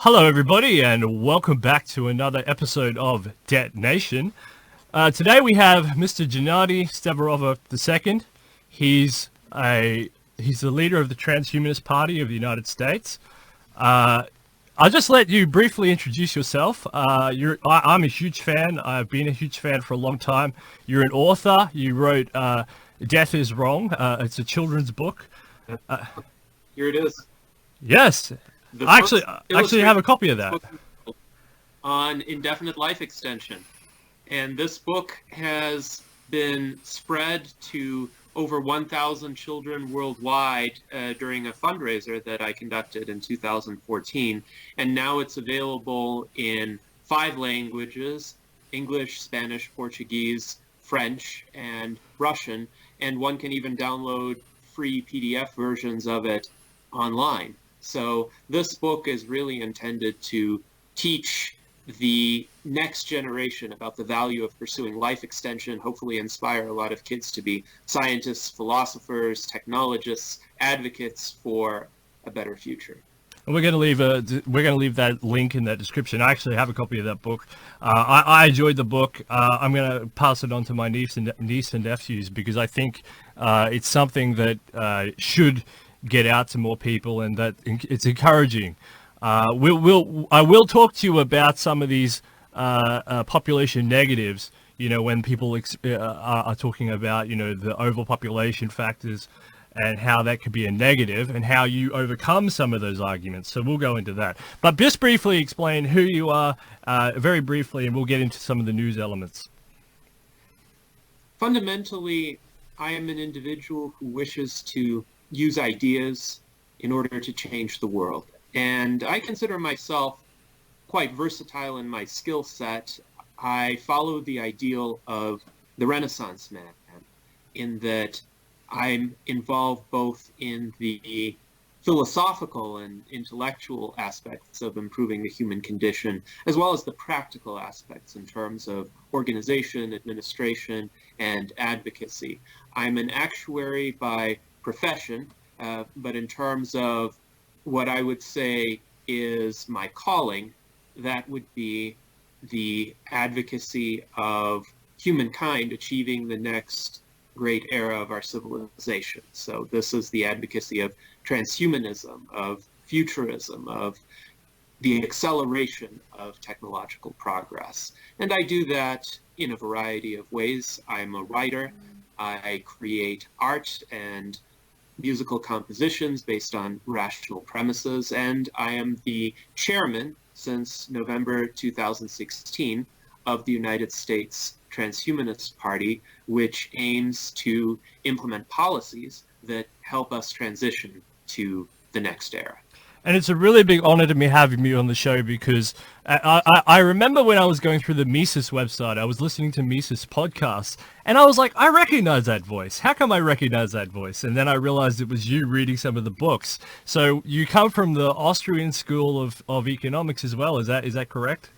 Hello, everybody, and welcome back to another episode of Detonation. Today we have Mr. Gennady Stolyarov II. He's the leader of the Transhumanist Party of the United States. I'll just let you briefly introduce yourself. I'm a huge fan. I've been a huge fan for a long time. You're an author. You wrote Death is Wrong. It's a children's book. Here it is. Yes. I actually have a copy of that. On indefinite life extension. And this book has been spread to over 1,000 children worldwide during a fundraiser that I conducted in 2014. And now it's available in 5 languages: English, Spanish, Portuguese, French, and Russian. And one can even download free PDF versions of it online. So this book is really intended to teach the next generation about the value of pursuing life extension, hopefully inspire a lot of kids to be scientists, philosophers, technologists, advocates for a better future. And we're going to leave that link in that description. I actually have a copy of that book. I enjoyed the book. I'm going to pass it on to my niece and nephews because I think it's something that should get out to more people, and that it's encouraging. I will talk to you about some of these population negatives. You know, when people are talking about the overpopulation factors and how that could be a negative, and how you overcome some of those arguments. So we'll go into that. But just briefly explain who you are, very briefly, and we'll get into some of the news elements. Fundamentally, I am an individual who wishes to use ideas in order to change the world. And I consider myself quite versatile in my skill set. I follow the ideal of the Renaissance man, in that I'm involved both in the philosophical and intellectual aspects of improving the human condition, as well as the practical aspects in terms of organization, administration, and advocacy. I'm an actuary by profession, but in terms of what I would say is my calling, that would be the advocacy of humankind achieving the next great era of our civilization. So this is the advocacy of transhumanism, of futurism, of the acceleration of technological progress. And I do that in a variety of ways. I'm a writer. I create art and musical compositions based on rational premises, and I am the chairman since November 2016 of the United States Transhumanist Party, which aims to implement policies that help us transition to the next era. And it's a really big honor to me having you on the show, because I remember when I was going through the Mises website, I was listening to Mises podcasts, and I was like, I recognize that voice. How come I recognize that voice? And then I realized it was you reading some of the books. So you come from the Austrian School of Economics as well. Is that correct?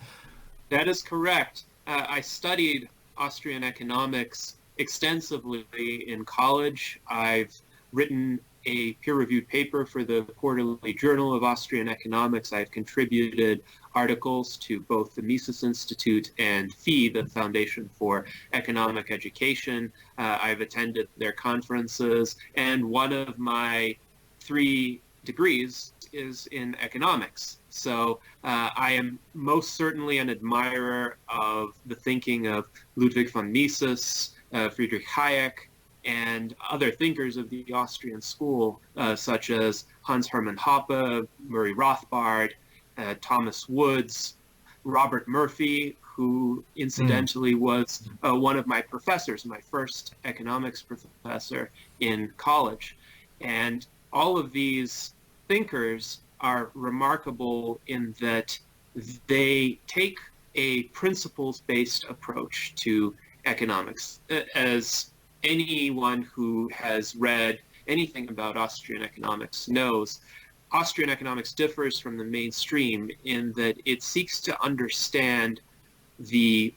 That is correct. I studied Austrian economics extensively in college. I've written a peer-reviewed paper for the Quarterly Journal of Austrian Economics. I've contributed articles to both the Mises Institute and FEE, the Foundation for Economic Education. I've attended their conferences, and one of my 3 degrees is in economics. So I am most certainly an admirer of the thinking of Ludwig von Mises, Friedrich Hayek, and other thinkers of the Austrian school, such as Hans Hermann Hoppe, Murray Rothbard, Thomas Woods, Robert Murphy, who incidentally was one of my professors, my first economics professor in college. And all of these thinkers are remarkable in that they take a principles-based approach to economics. As anyone who has read anything about Austrian economics knows, Austrian economics differs from the mainstream in that it seeks to understand the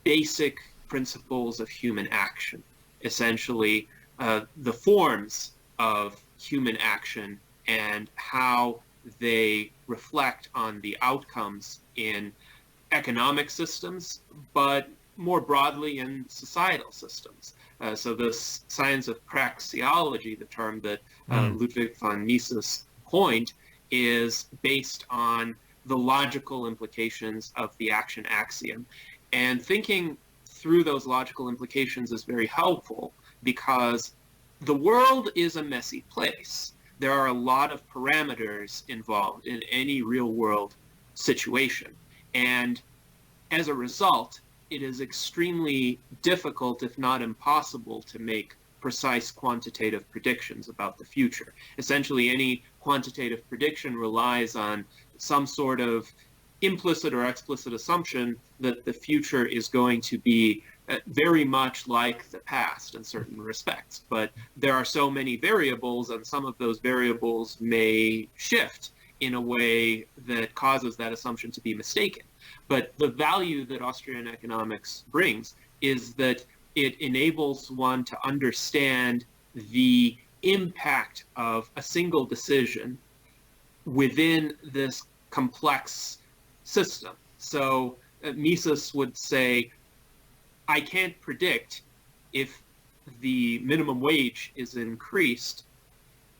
basic principles of human action, essentially the forms of human action and how they reflect on the outcomes in economic systems, but more broadly in societal systems. So this science of praxeology, the term that Ludwig von Mises coined, is based on the logical implications of the action axiom. And thinking through those logical implications is very helpful because the world is a messy place. There are a lot of parameters involved in any real world situation. And as a result, it is extremely difficult, if not impossible, to make precise quantitative predictions about the future. Essentially, any quantitative prediction relies on some sort of implicit or explicit assumption that the future is going to be very much like the past in certain respects. But there are so many variables, and some of those variables may shift in a way that causes that assumption to be mistaken. But the value that Austrian economics brings is that it enables one to understand the impact of a single decision within this complex system. So Mises would say, I can't predict if the minimum wage is increased,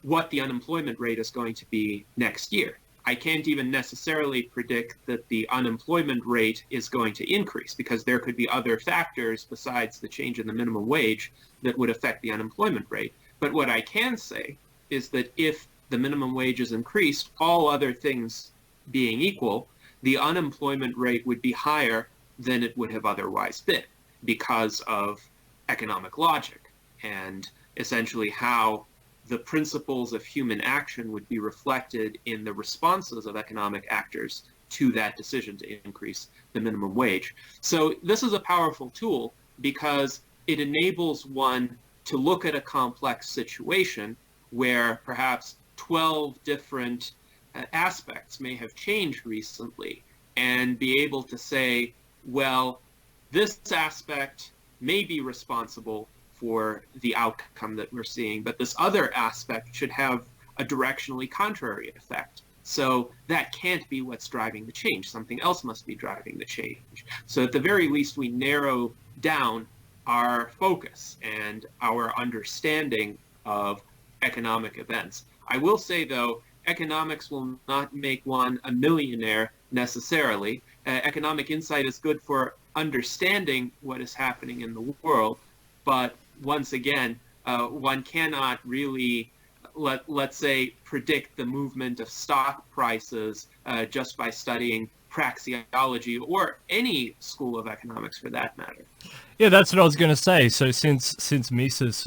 what the unemployment rate is going to be next year. I can't even necessarily predict that the unemployment rate is going to increase because there could be other factors besides the change in the minimum wage that would affect the unemployment rate. But what I can say is that if the minimum wage is increased, all other things being equal, the unemployment rate would be higher than it would have otherwise been because of economic logic and essentially how the principles of human action would be reflected in the responses of economic actors to that decision to increase the minimum wage. So this is a powerful tool because it enables one to look at a complex situation where perhaps 12 different aspects may have changed recently and be able to say, well, this aspect may be responsible for the outcome that we're seeing, but this other aspect should have a directionally contrary effect. So that can't be what's driving the change. Something else must be driving the change. So at the very least, we narrow down our focus and our understanding of economic events. I will say, though, economics will not make one a millionaire necessarily. Economic insight is good for understanding what is happening in the world, but once again, one cannot really, let's say, predict the movement of stock prices just by studying praxeology or any school of economics for that matter. Yeah, that's what I was going to say. So since Mises,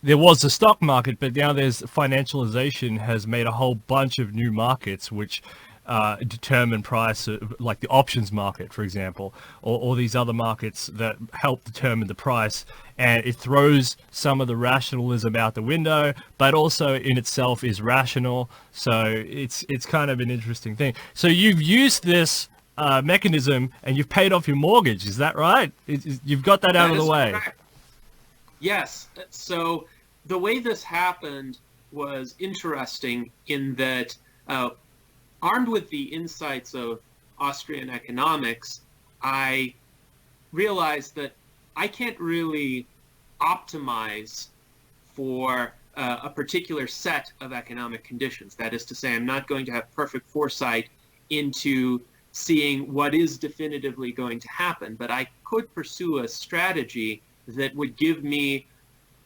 there was a stock market, but now there's financialization has made a whole bunch of new markets which determine price, like the options market, for example, or these other markets that help determine the price. And it throws some of the rationalism out the window, but also in itself is rational. So it's kind of an interesting thing. So you've used this mechanism and you've paid off your mortgage. Is that right? You've got that out of the way. Correct. Yes. So the way this happened was interesting in that armed with the insights of Austrian economics, I realized that I can't really optimize for a particular set of economic conditions. That is to say, I'm not going to have perfect foresight into seeing what is definitively going to happen, but I could pursue a strategy that would give me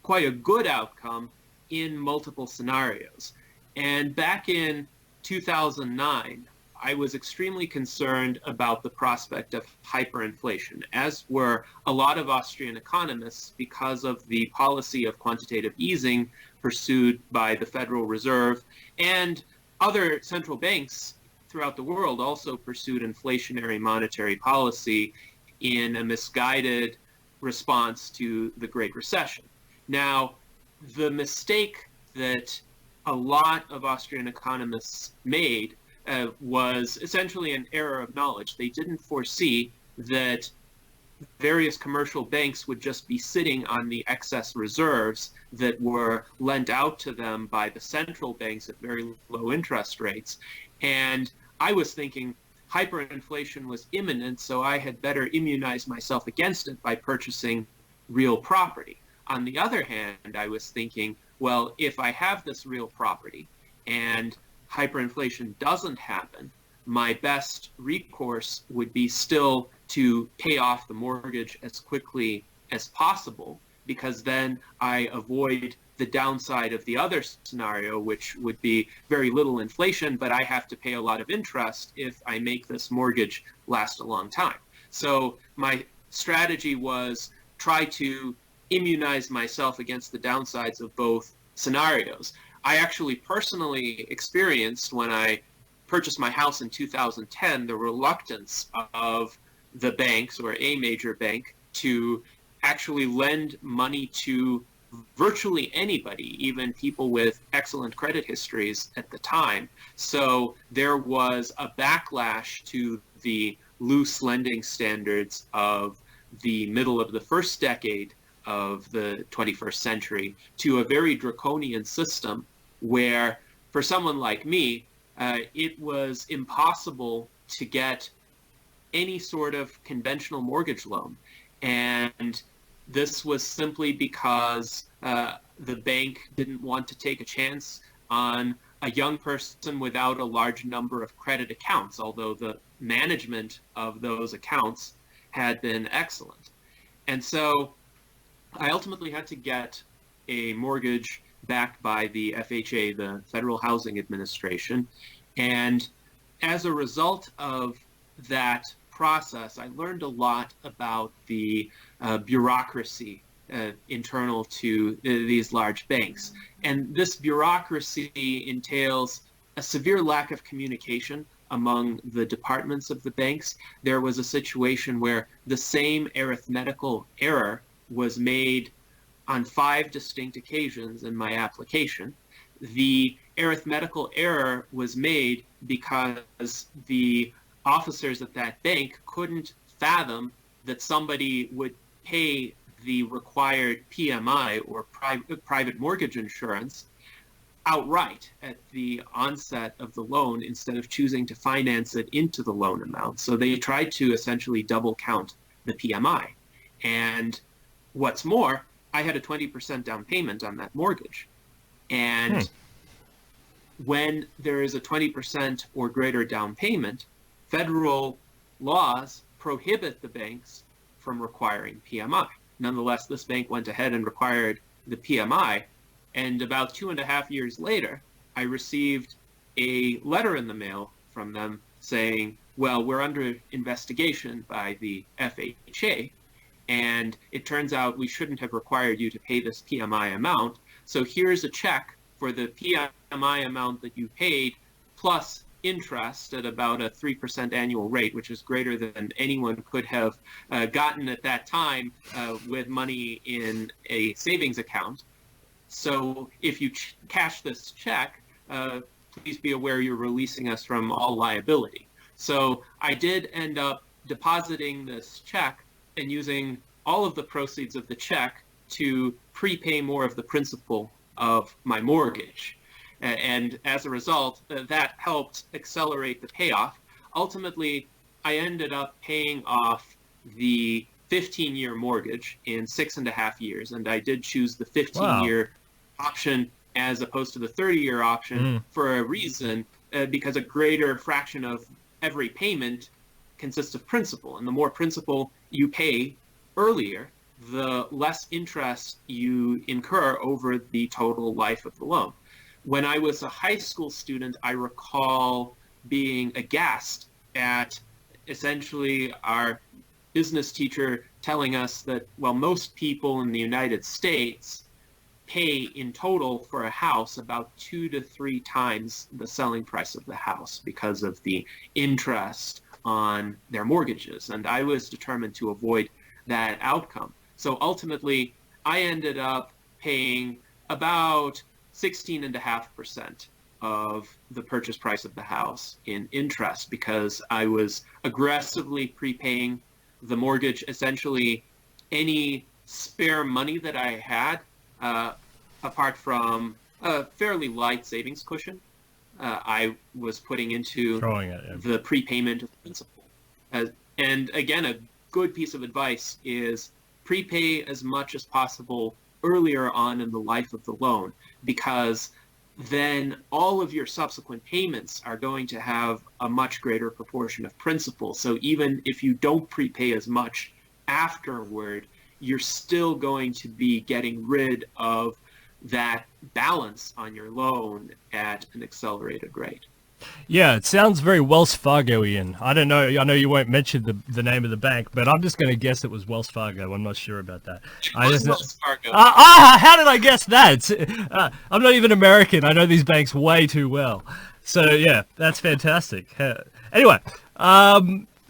quite a good outcome in multiple scenarios. And back in 2009, I was extremely concerned about the prospect of hyperinflation, as were a lot of Austrian economists because of the policy of quantitative easing pursued by the Federal Reserve, and other central banks throughout the world also pursued inflationary monetary policy in a misguided response to the Great Recession. Now, the mistake that a lot of Austrian economists made was essentially an error of knowledge. They didn't foresee that various commercial banks would just be sitting on the excess reserves that were lent out to them by the central banks at very low interest rates. And I was thinking hyperinflation was imminent, so I had better immunize myself against it by purchasing real property. On the other hand, I was thinking, well, if I have this real property and hyperinflation doesn't happen, my best recourse would be still to pay off the mortgage as quickly as possible, because then I avoid the downside of the other scenario, which would be very little inflation, but I have to pay a lot of interest if I make this mortgage last a long time. So my strategy was try to immunize myself against the downsides of both scenarios. I actually personally experienced, when I purchased my house in 2010, the reluctance of the banks, or a major bank, to actually lend money to virtually anybody, even people with excellent credit histories at the time. So there was a backlash to the loose lending standards of the middle of the first decade of the 21st century to a very draconian system where, for someone like me, it was impossible to get any sort of conventional mortgage loan. And this was simply because the bank didn't want to take a chance on a young person without a large number of credit accounts, although the management of those accounts had been excellent. And so I ultimately had to get a mortgage backed by the FHA, the Federal Housing Administration. And as a result of that process, I learned a lot about the bureaucracy internal to these large banks. And this bureaucracy entails a severe lack of communication among the departments of the banks. There was a situation where the same arithmetical error was made on 5 distinct occasions in my application. The arithmetical error was made because the officers at that bank couldn't fathom that somebody would pay the required PMI, or private mortgage insurance, outright at the onset of the loan instead of choosing to finance it into the loan amount. So they tried to essentially double count the PMI. And what's more, I had a 20% down payment on that mortgage. And when there is a 20% or greater down payment, federal laws prohibit the banks from requiring PMI. Nonetheless, this bank went ahead and required the PMI. And about 2.5 years later, I received a letter in the mail from them saying, well, we're under investigation by the FHA, and it turns out we shouldn't have required you to pay this PMI amount. So here's a check for the PMI amount that you paid, plus interest at about a 3% annual rate, which is greater than anyone could have gotten at that time with money in a savings account. So if you cash this check, please be aware you're releasing us from all liability. So I did end up depositing this check and using all of the proceeds of the check to prepay more of the principal of my mortgage. And as a result, that helped accelerate the payoff. Ultimately, I ended up paying off the 15-year mortgage in 6.5 years, and I did choose the 15-year option as opposed to the 30-year option for a reason, because a greater fraction of every payment consists of principal, and the more principal you pay earlier, the less interest you incur over the total life of the loan. When I was a high school student, I recall being aghast at essentially our business teacher telling us that, well, most people in the United States pay in total for a house about 2 to 3 times the selling price of the house because of the interest on their mortgages. And I was determined to avoid that outcome. So ultimately, I ended up paying about 16.5% of the purchase price of the house in interest because I was aggressively prepaying the mortgage, essentially any spare money that I had, apart from a fairly light savings cushion, I was putting into the prepayment of principal. And again, a good piece of advice is prepay as much as possible earlier on in the life of the loan, because then all of your subsequent payments are going to have a much greater proportion of principal. So even if you don't prepay as much afterward, you're still going to be getting rid of that balance on your loan at an accelerated rate. Yeah, it sounds very Wells Fargo-ian. I don't know. I know you won't mention the name of the bank, but I'm just going to guess it was Wells Fargo. I'm not sure about that. Wells Fargo. How did I guess that? I'm not even American. I know these banks way too well. So yeah, that's fantastic. Anyway,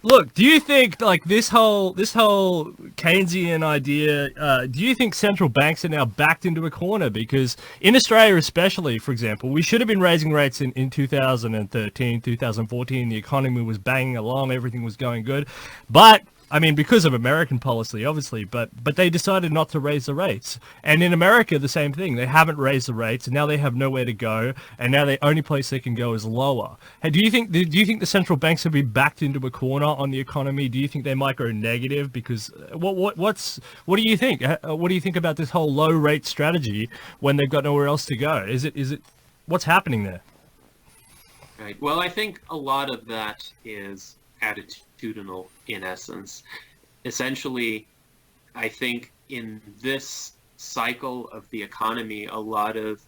look, do you think like this whole Keynesian idea, do you think central banks are now backed into a corner? Because in Australia especially, for example, we should have been raising rates in 2013, 2014. The economy was banging along, everything was going good. But I mean, because of American policy, obviously, but they decided not to raise the rates. And in America, the same thing. They haven't raised the rates, and now they have nowhere to go, and now the only place they can go is lower. Hey, do you think the central banks have been backed into a corner on the economy? Do you think they might go negative? Because what do you think? What do you think about this whole low rate strategy when they've got nowhere else to go? Is it what's happening there? Right. Well, I think a lot of that is attitudinal in essence. Essentially, I think in this cycle of the economy, a lot of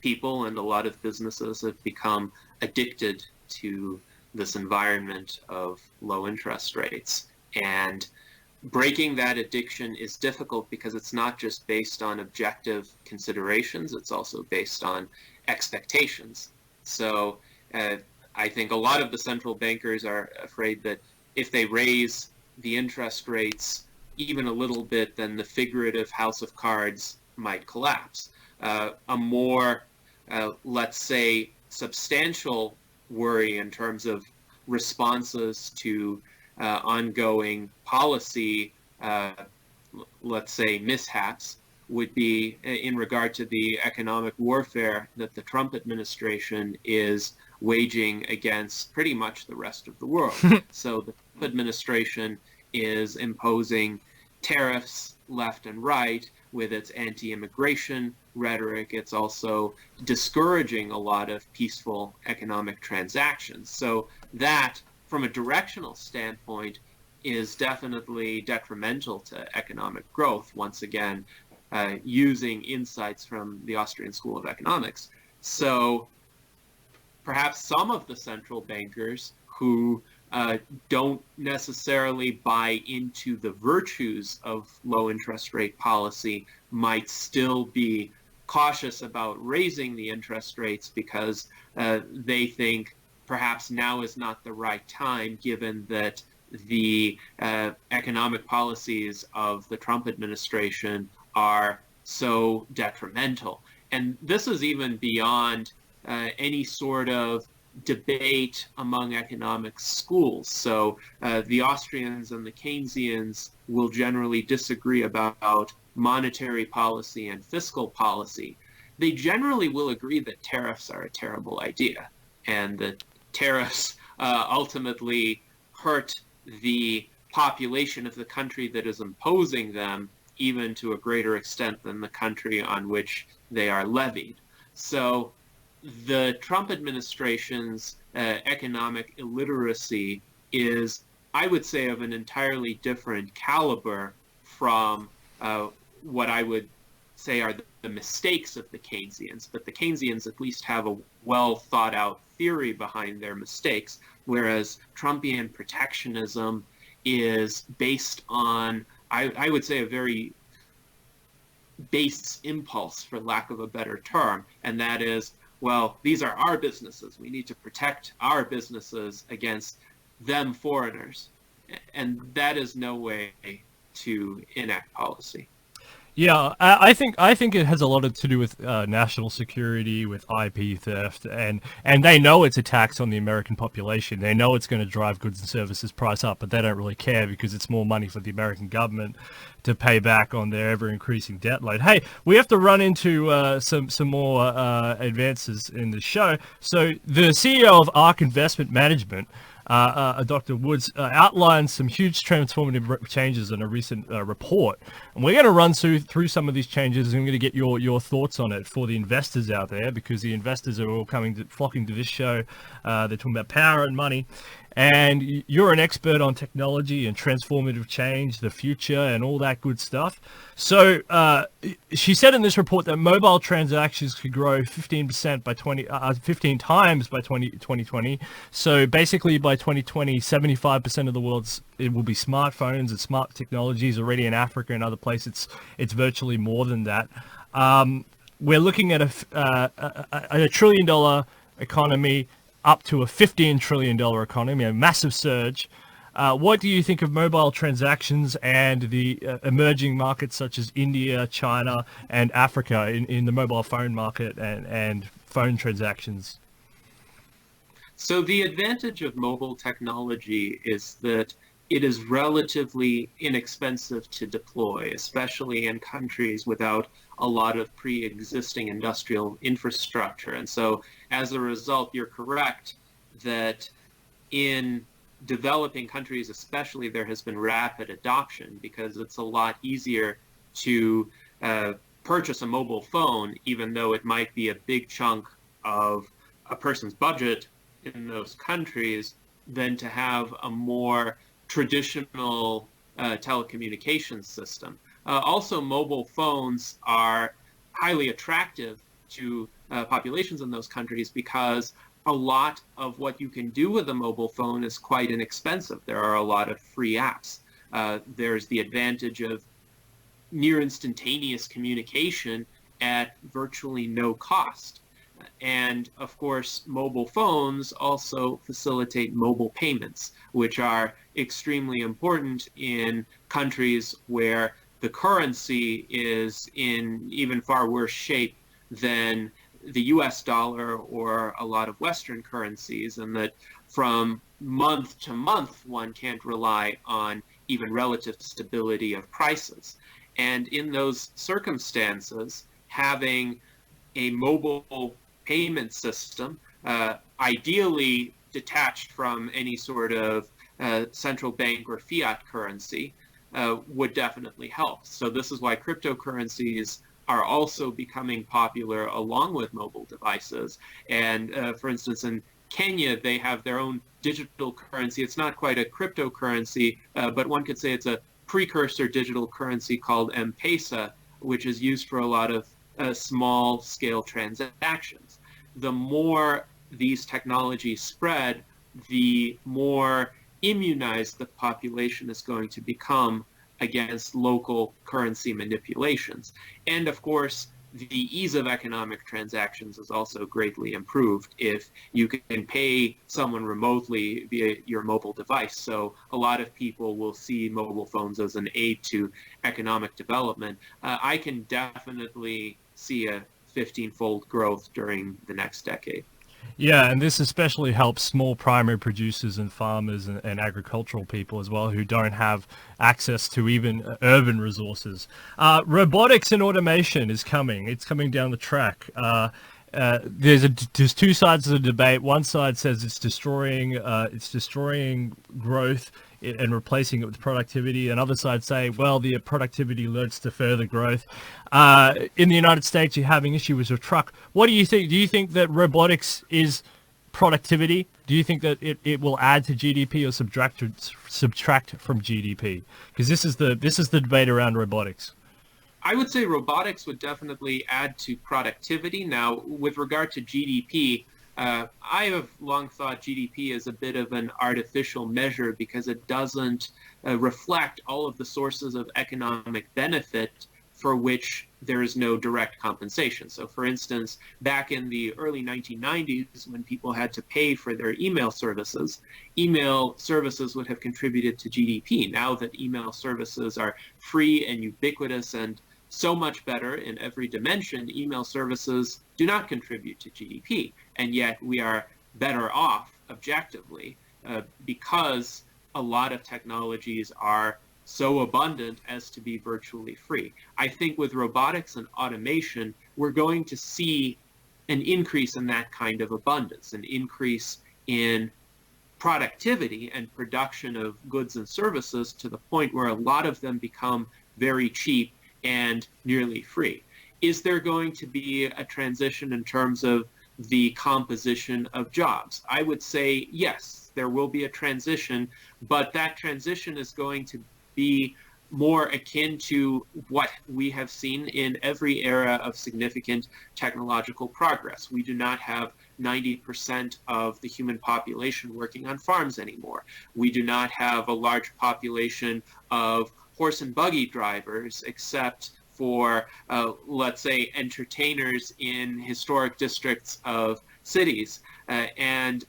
people and a lot of businesses have become addicted to this environment of low interest rates. And breaking that addiction is difficult because it's not just based on objective considerations, it's also based on expectations. So I think a lot of the central bankers are afraid that if they raise the interest rates even a little bit, then the figurative house of cards might collapse. A more, let's say, substantial worry in terms of responses to ongoing policy, let's say, mishaps would be in regard to the economic warfare that the Trump administration is waging against pretty much the rest of the world. So the Trump administration is imposing tariffs left and right with its anti-immigration rhetoric. It's also discouraging a lot of peaceful economic transactions. So that, from a directional standpoint, is definitely detrimental to economic growth, once again, using insights from the Austrian School of Economics. So perhaps some of the central bankers who don't necessarily buy into the virtues of low interest rate policy might still be cautious about raising the interest rates because they think perhaps now is not the right time, given that the economic policies of the Trump administration are so detrimental. And this is even beyond any sort of debate among economics schools. So the Austrians and the Keynesians will generally disagree about monetary policy and fiscal policy. They generally will agree that tariffs are a terrible idea and that tariffs ultimately hurt the population of the country that is imposing them, even to a greater extent than the country on which they are levied. So the Trump administration's economic illiteracy is, I would say, of an entirely different caliber from what I would say are the mistakes of the Keynesians. But the Keynesians at least have a well thought out theory behind their mistakes, whereas Trumpian protectionism is based on, I would say, a very base impulse, for lack of a better term, and that is, well, these are our businesses. We need to protect our businesses against them foreigners. And that is no way to enact policy. Yeah, I think it has a lot to do with national security, with IP theft, and they know it's a tax on the American population. They know it's going to drive goods and services price up, but they don't really care because it's more money for the American government to pay back on their ever increasing debt load. Hey, we have to run into some more advances in the show. So the CEO of ARK Investment Management, Dr. Woods, outlined some huge transformative changes in a recent report. And we're going to run through some of these changes, and I'm going to get your thoughts on it for the investors out there, because the investors are all flocking to this show. They're talking about power and money. And you're an expert on technology and transformative change, the future, and all that good stuff. So she said in this report that mobile transactions could grow 15% by 15 times by 2020. So basically by 2020, 75% of the it will be smartphones and smart technologies. Already in Africa and other places, it's virtually more than that. We're looking at a $1 trillion economy, up to a $15 trillion economy, a massive surge. What do you think of mobile transactions and the emerging markets such as India, China, and Africa in the mobile phone market and phone transactions? So the advantage of mobile technology is that it is relatively inexpensive to deploy, especially in countries without a lot of pre-existing industrial infrastructure. And so as a result, you're correct that in developing countries especially, there has been rapid adoption because it's a lot easier to purchase a mobile phone, even though it might be a big chunk of a person's budget in those countries, than to have a more traditional telecommunications system. Also, mobile phones are highly attractive to populations in those countries because a lot of what you can do with a mobile phone is quite inexpensive. There are a lot of free apps. There's the advantage of near instantaneous communication at virtually no cost. And of course, mobile phones also facilitate mobile payments, which are extremely important in countries where the currency is in even far worse shape than the US dollar or a lot of Western currencies, and that from month to month, one can't rely on even relative stability of prices. And in those circumstances, having a mobile payment system, ideally detached from any sort of central bank or fiat currency, would definitely help. So this is why cryptocurrencies are also becoming popular along with mobile devices. And for instance, in Kenya, they have their own digital currency. It's not quite a cryptocurrency, but one could say it's a precursor digital currency called M-Pesa, which is used for a lot of small-scale transactions. The more these technologies spread, the more immunized the population is going to become against local currency manipulations. And of course, the ease of economic transactions is also greatly improved if you can pay someone remotely via your mobile device. So a lot of people will see mobile phones as an aid to economic development. I can definitely see a 15-fold growth during the next decade. Yeah, and this especially helps small primary producers and farmers and agricultural people as well, who don't have access to even urban resources. Robotics and automation is coming. It's coming down the track. There's two sides of the debate. One side says it's destroying growth and replacing it with productivity. Another side say, well, the productivity leads to further growth. In the United States, you're having issues with truck. What do you think? Do you think that robotics is productivity? Do you think that it will add to GDP or subtract from GDP? Because this is the debate around robotics. I would say robotics would definitely add to productivity. Now, with regard to GDP, I have long thought GDP is a bit of an artificial measure because it doesn't reflect all of the sources of economic benefit for which there is no direct compensation. So for instance, back in the early 1990s, when people had to pay for their email services would have contributed to GDP. Now that email services are free and ubiquitous and so much better in every dimension, email services do not contribute to GDP. And yet we are better off objectively because a lot of technologies are so abundant as to be virtually free. I think with robotics and automation, we're going to see an increase in that kind of abundance, an increase in productivity and production of goods and services to the point where a lot of them become very cheap and nearly free. Is there going to be a transition in terms of the composition of jobs? I would say yes, there will be a transition, but that transition is going to be more akin to what we have seen in every era of significant technological progress. We do not have 90% of the human population working on farms anymore. We do not have a large population of horse and buggy drivers, except for, let's say, entertainers in historic districts of cities. And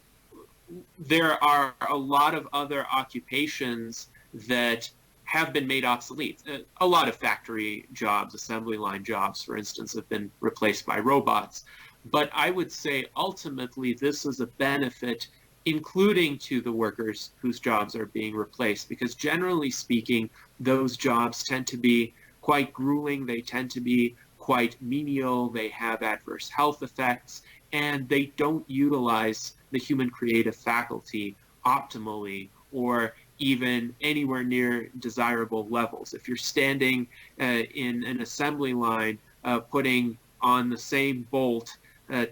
there are a lot of other occupations that have been made obsolete. A lot of factory jobs, assembly line jobs, for instance, have been replaced by robots. But I would say ultimately this is a benefit, including to the workers whose jobs are being replaced, because generally speaking, those jobs tend to be quite grueling, they tend to be quite menial, they have adverse health effects, and they don't utilize the human creative faculty optimally or even anywhere near desirable levels. If you're standing in an assembly line putting on the same bolt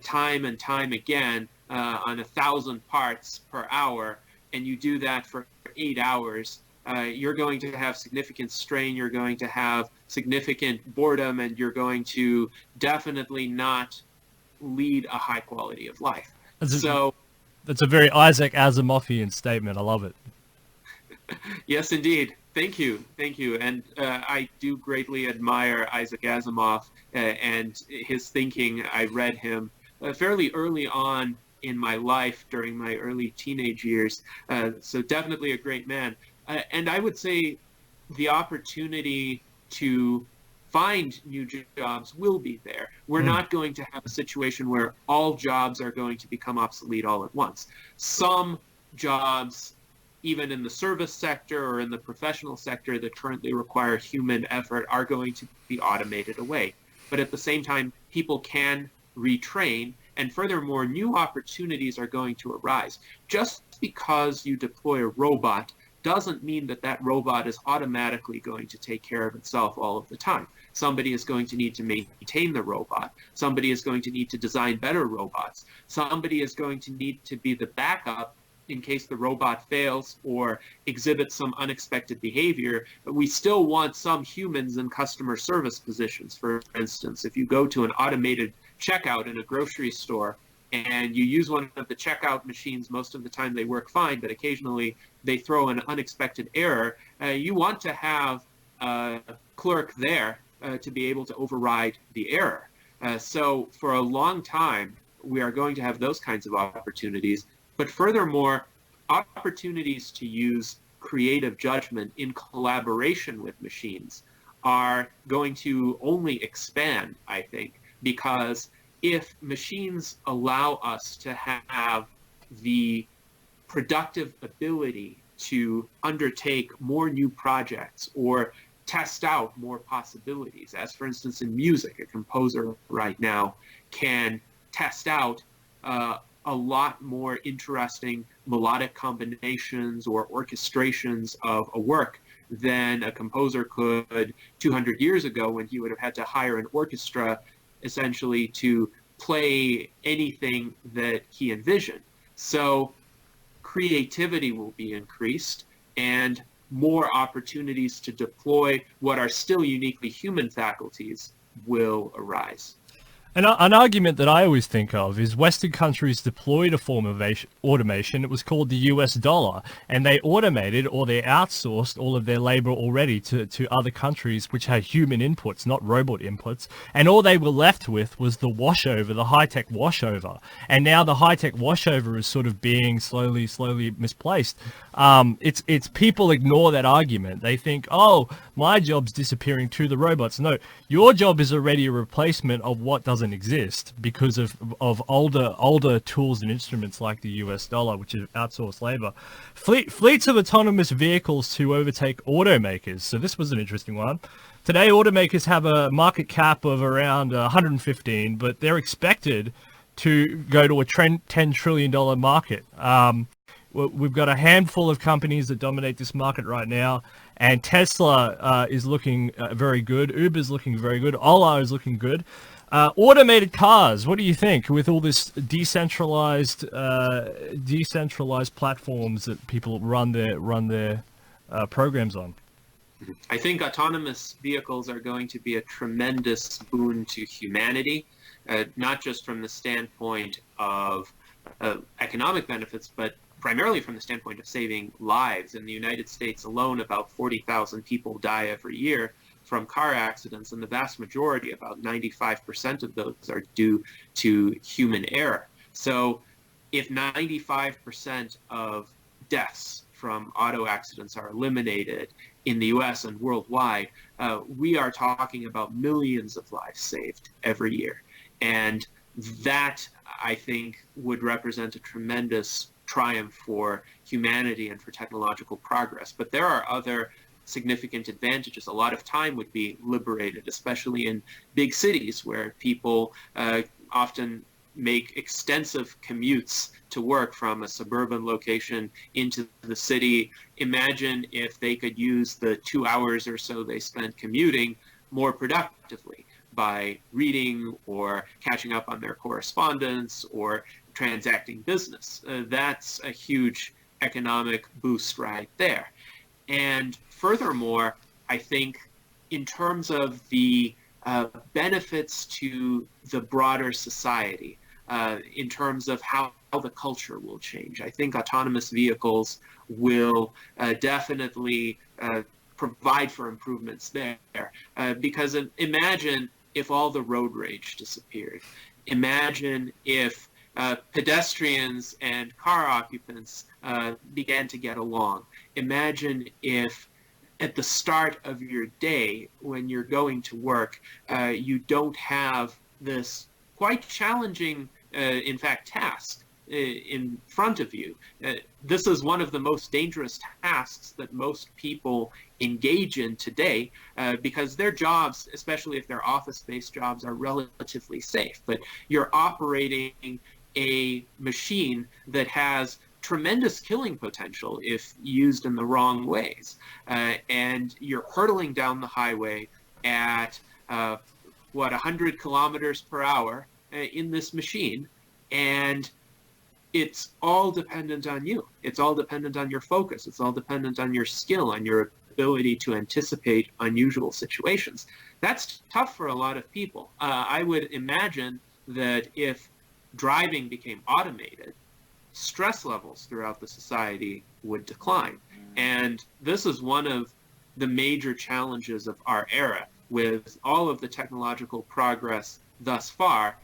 time and time again on 1,000 parts per hour, and you do that for 8 hours, you're going to have significant strain, you're going to have significant boredom, and you're going to definitely not lead a high quality of life. That's a very Isaac Asimovian statement. I love it. Yes, indeed. Thank you. And I do greatly admire Isaac Asimov and his thinking. I read him fairly early on in my life during my early teenage years. So definitely a great man. And I would say the opportunity to find new jobs will be there. We're not going to have a situation where all jobs are going to become obsolete all at once. Some jobs, even in the service sector or in the professional sector that currently require human effort, are going to be automated away. But at the same time, people can retrain, and furthermore, new opportunities are going to arise. Just because you deploy a robot doesn't mean that that robot is automatically going to take care of itself all of the time. Somebody is going to need to maintain the robot. Somebody is going to need to design better robots. Somebody is going to need to be the backup in case the robot fails or exhibits some unexpected behavior. But we still want some humans in customer service positions. For instance, if you go to an automated checkout in a grocery store and you use one of the checkout machines, most of the time they work fine, but occasionally they throw an unexpected error, you want to have a clerk there to be able to override the error. So for a long time, we are going to have those kinds of opportunities. But furthermore, opportunities to use creative judgment in collaboration with machines are going to only expand, I think, because if machines allow us to have the productive ability to undertake more new projects or test out more possibilities, as for instance in music, a composer right now can test out a lot more interesting melodic combinations or orchestrations of a work than a composer could 200 years ago, when he would have had to hire an orchestra essentially to play anything that he envisioned. So creativity will be increased, and more opportunities to deploy what are still uniquely human faculties will arise. An argument that I always think of is Western countries deployed a form of automation. It was called the US dollar, and they automated or they outsourced all of their labor already to other countries which had human inputs, not robot inputs. And all they were left with was the washover, the high-tech washover. And now the high-tech washover is sort of being slowly misplaced. It's people ignore that argument. They think, oh, my job's disappearing to the robots. No, your job is already a replacement of what doesn't exist because of older tools and instruments like the US dollar, which is outsourced labor. Fleets of autonomous vehicles to overtake automakers. So this was an interesting one. Today, automakers have a market cap of around 115, but they're expected to go to a $10 trillion market. We've got a handful of companies that dominate this market right now, and Tesla is looking very good. Uber's looking very good. Ola is looking good. Automated cars. What do you think with all this decentralized platforms that people run their programs on? I think autonomous vehicles are going to be a tremendous boon to humanity, not just from the standpoint of economic benefits, but primarily from the standpoint of saving lives. In the United States alone, about 40,000 people die every year from car accidents, and the vast majority, about 95% of those, are due to human error. So if 95% of deaths from auto accidents are eliminated in the US and worldwide, we are talking about millions of lives saved every year. And that, I think, would represent a tremendous triumph for humanity and for technological progress. But there are other significant advantages. A lot of time would be liberated, especially in big cities where people often make extensive commutes to work from a suburban location into the city. Imagine if they could use the 2 hours or so they spent commuting more productively by reading or catching up on their correspondence or transacting business. That's a huge economic boost right there. And furthermore, I think in terms of the benefits to the broader society, in terms of how the culture will change, I think autonomous vehicles will definitely provide for improvements there. Because imagine if all the road rage disappeared. Imagine if pedestrians and car occupants began to get along. Imagine if at the start of your day, when you're going to work, you don't have this quite challenging, in fact, task in front of you. This is one of the most dangerous tasks that most people engage in today because their jobs, especially if they're office-based jobs, are relatively safe. But you're operating a machine that has tremendous killing potential if used in the wrong ways. And you're hurtling down the highway at, 100 kilometers per hour in this machine, and it's all dependent on you. It's all dependent on your focus. It's all dependent on your skill, on your ability to anticipate unusual situations. That's tough for a lot of people. I would imagine that if driving became automated, stress levels throughout the society would decline. And this is one of the major challenges of our era. With all of the technological progress thus far,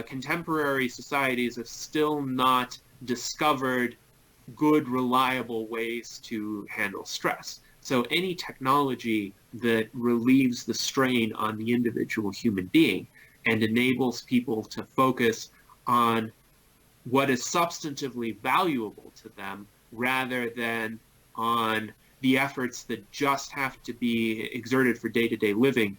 contemporary societies have still not discovered good, reliable ways to handle stress. So any technology that relieves the strain on the individual human being and enables people to focus on what is substantively valuable to them rather than on the efforts that just have to be exerted for day-to-day living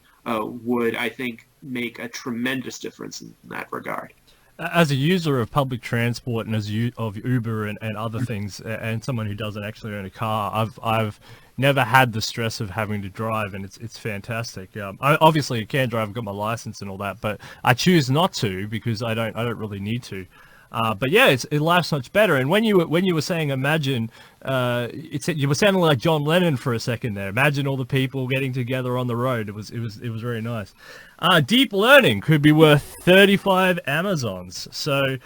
would, I think, make a tremendous difference in that regard. As a user of public transport and of Uber and other things, and someone who doesn't actually own a car, I've never had the stress of having to drive, and it's fantastic. I obviously can drive, I've got my license and all that, but I choose not to because I don't really need to. But yeah, life's much better. And when you were saying imagine, you were sounding like John Lennon for a second there. Imagine all the people getting together on the road. It was very nice. Deep learning could be worth 35 Amazons. So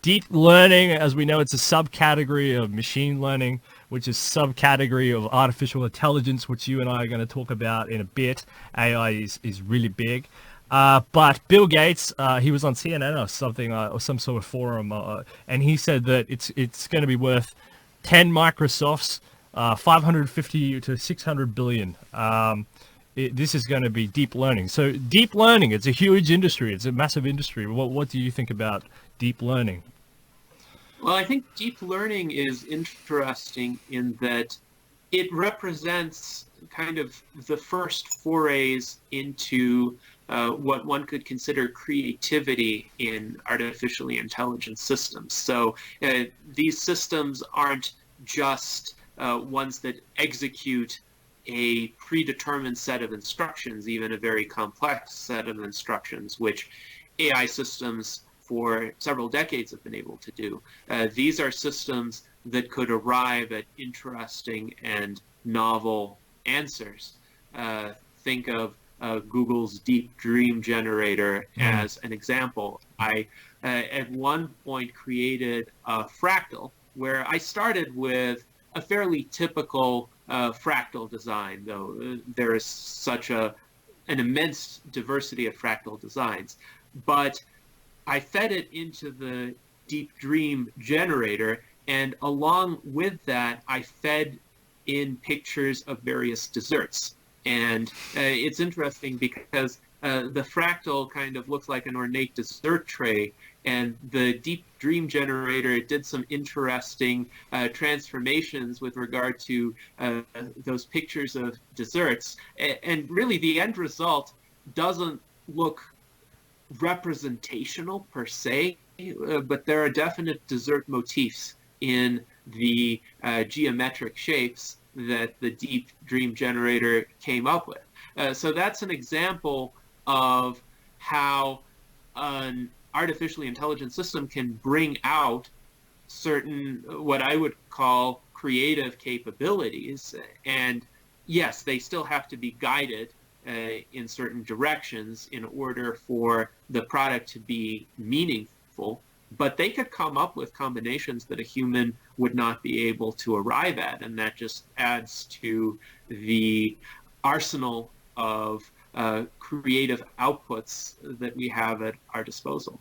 deep learning, as we know, it's a subcategory of machine learning, which is subcategory of artificial intelligence, which you and I are going to talk about in a bit. AI is really big. But Bill Gates, he was on CNN or something, or some sort of forum, and he said that it's going to be worth 10 Microsofts, 550 to 600 billion. This is going to be deep learning. So deep learning, it's a huge industry. It's a massive industry. What do you think about deep learning? Well, I think deep learning is interesting in that it represents kind of the first forays into what one could consider creativity in artificially intelligent systems. So these systems aren't just ones that execute a predetermined set of instructions, even a very complex set of instructions, which AI systems for several decades have been able to do. These are systems that could arrive at interesting and novel answers. Think of Google's Deep Dream Generator as an example. I, at one point, created a fractal where I started with a fairly typical fractal design, though there is such an immense diversity of fractal designs. But I fed it into the Deep Dream Generator, and along with that, I fed in pictures of various desserts. And it's interesting because the fractal kind of looks like an ornate dessert tray, and the Deep Dream Generator did some interesting transformations with regard to those pictures of desserts. And really, the end result doesn't look representational per se, but there are definite dessert motifs in the geometric shapes that the Deep Dream Generator came up with. So that's an example of how an artificially intelligent system can bring out certain, what I would call, creative capabilities. And yes, they still have to be guided in certain directions in order for the product to be meaningful, but they could come up with combinations that a human would not be able to arrive at, and that just adds to the arsenal of creative outputs that we have at our disposal.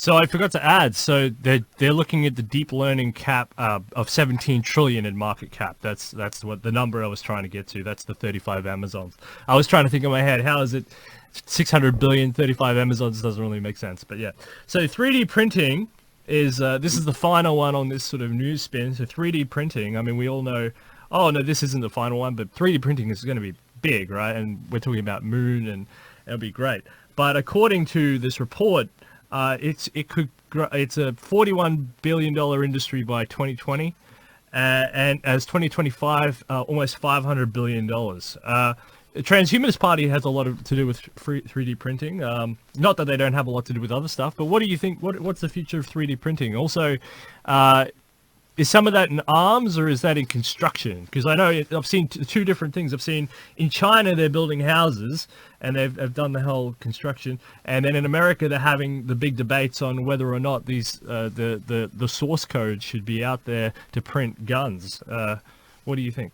So I forgot to add, so they're looking at the deep learning cap of 17 trillion in market cap. That's what the number I was trying to get to. That's the 35 Amazons. I was trying to think in my head, how is it 600 billion, 35 Amazons? Doesn't really make sense, but yeah. So 3D printing is, this is the final one on this sort of news spin. So 3D printing, I mean, we all know, oh no, this isn't the final one, but 3D printing is going to be big, right? And we're talking about moon, and it'll be great. But according to this report, it's a $41 billion industry by 2020, and as 2025, almost $500 billion. The Transhumanist Party has a lot to do with 3D printing. Not that they don't have a lot to do with other stuff, but what do you think? What's the future of 3D printing? Also, is some of that in arms, or is that in construction? Because I know I've seen two different things. I've seen in China they're building houses and they've done the whole construction, and then in America they're having the big debates on whether or not these the source code should be out there to print guns. What do you think?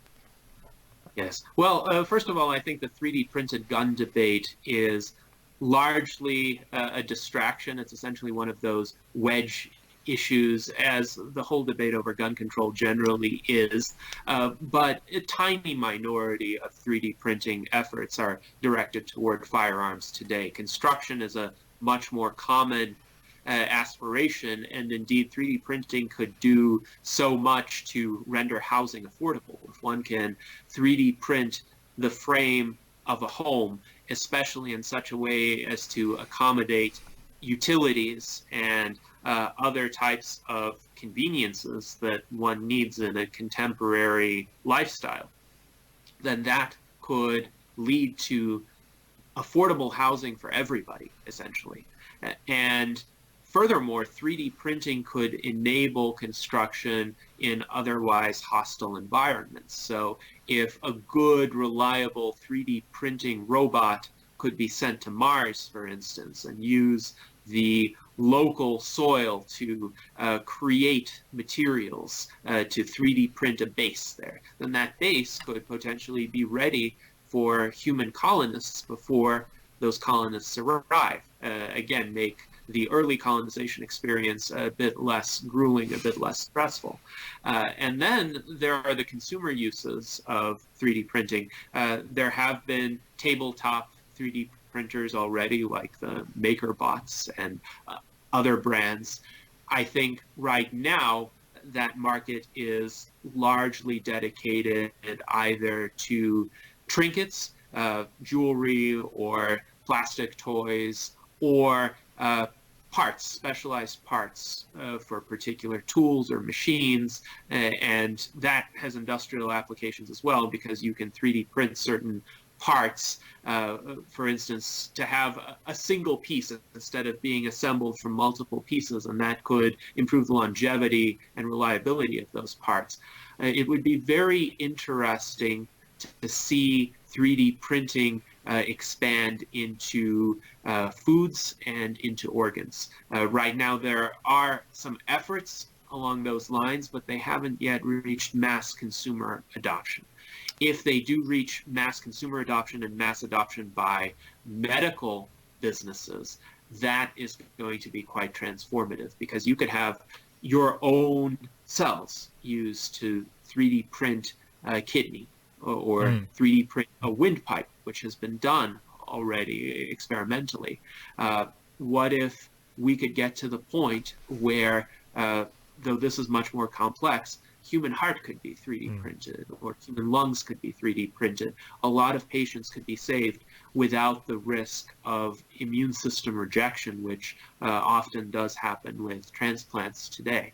Yes. Well, first of all, I think the 3D printed gun debate is largely a distraction. It's essentially one of those wedge issues, as the whole debate over gun control generally is, but a tiny minority of 3D printing efforts are directed toward firearms today. Construction is a much more common aspiration, and indeed 3D printing could do so much to render housing affordable. If one can 3D print the frame of a home, especially in such a way as to accommodate utilities and other types of conveniences that one needs in a contemporary lifestyle, then that could lead to affordable housing for everybody, essentially. And Furthermore, 3D printing could enable construction in otherwise hostile environments. So if a good, reliable 3D printing robot could be sent to Mars, for instance, and use the local soil to create materials to 3D print a base there, then that base could potentially be ready for human colonists before those colonists arrive. Again, make the early colonization experience a bit less grueling, a bit less stressful. And then there are the consumer uses of 3D printing. There have been tabletop 3D printers already, like the MakerBots and other brands. I think right now that market is largely dedicated either to trinkets, jewelry, or plastic toys, or parts, specialized parts for particular tools or machines, and that has industrial applications as well, because you can 3D print certain parts, for instance, to have a single piece instead of being assembled from multiple pieces, and that could improve the longevity and reliability of those parts. It would be very interesting to see 3D printing expand into foods and into organs. Right now there are some efforts along those lines, but they haven't yet reached mass consumer adoption. If they do reach mass consumer adoption and mass adoption by medical businesses, that is going to be quite transformative, because you could have your own cells used to 3D print a kidney, or 3D print a windpipe, which has been done already experimentally. What if we could get to the point where, though this is much more complex, human heart could be 3D printed, or human lungs could be 3D printed. A lot of patients could be saved without the risk of immune system rejection, which often does happen with transplants today.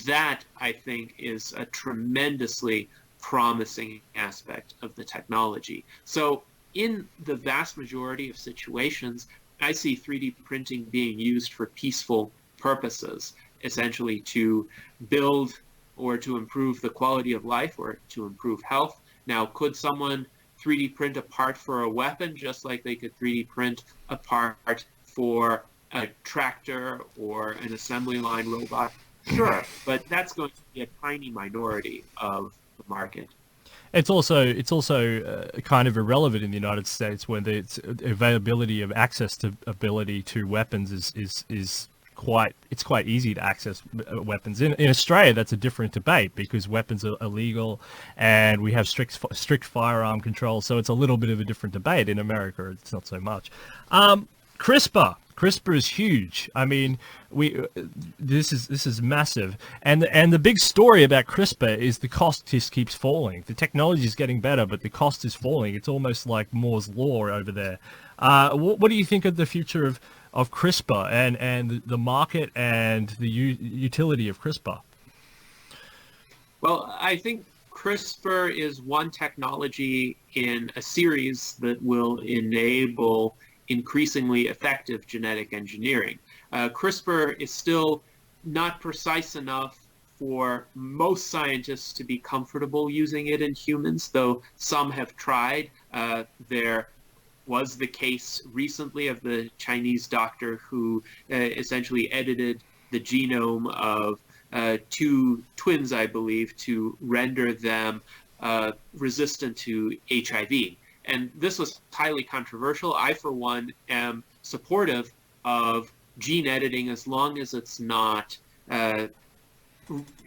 That, I think, is a tremendously promising aspect of the technology. So in the vast majority of situations, I see 3D printing being used for peaceful purposes, essentially to build or to improve the quality of life or to improve health. Now, could someone 3D print a part for a weapon just like they could 3D print a part for a tractor or an assembly line robot? Sure, but that's going to be a tiny minority of the market. It's also kind of irrelevant in the United States, when the availability of access to ability to weapons is quite easy to access weapons. In Australia, that's a different debate, because weapons are illegal and we have strict firearm control, so it's a little bit of a different debate. In America, it's not so much. CRISPR is huge. I mean, this is massive, and the big story about CRISPR is the cost just keeps falling. The technology is getting better, but the cost is falling. It's almost like Moore's law over there. What do you think of the future of CRISPR and the market and the utility of CRISPR? Well, I think CRISPR is one technology in a series that will enable increasingly effective genetic engineering. CRISPR is still not precise enough for most scientists to be comfortable using it in humans, though some have tried. There was the case recently of the Chinese doctor who essentially edited the genome of two twins, I believe, to render them resistant to HIV. And this was highly controversial. I, for one, am supportive of gene editing as long as it's not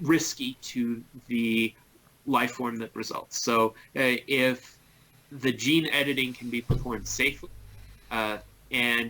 risky to the life form that results. So if the gene editing can be performed safely and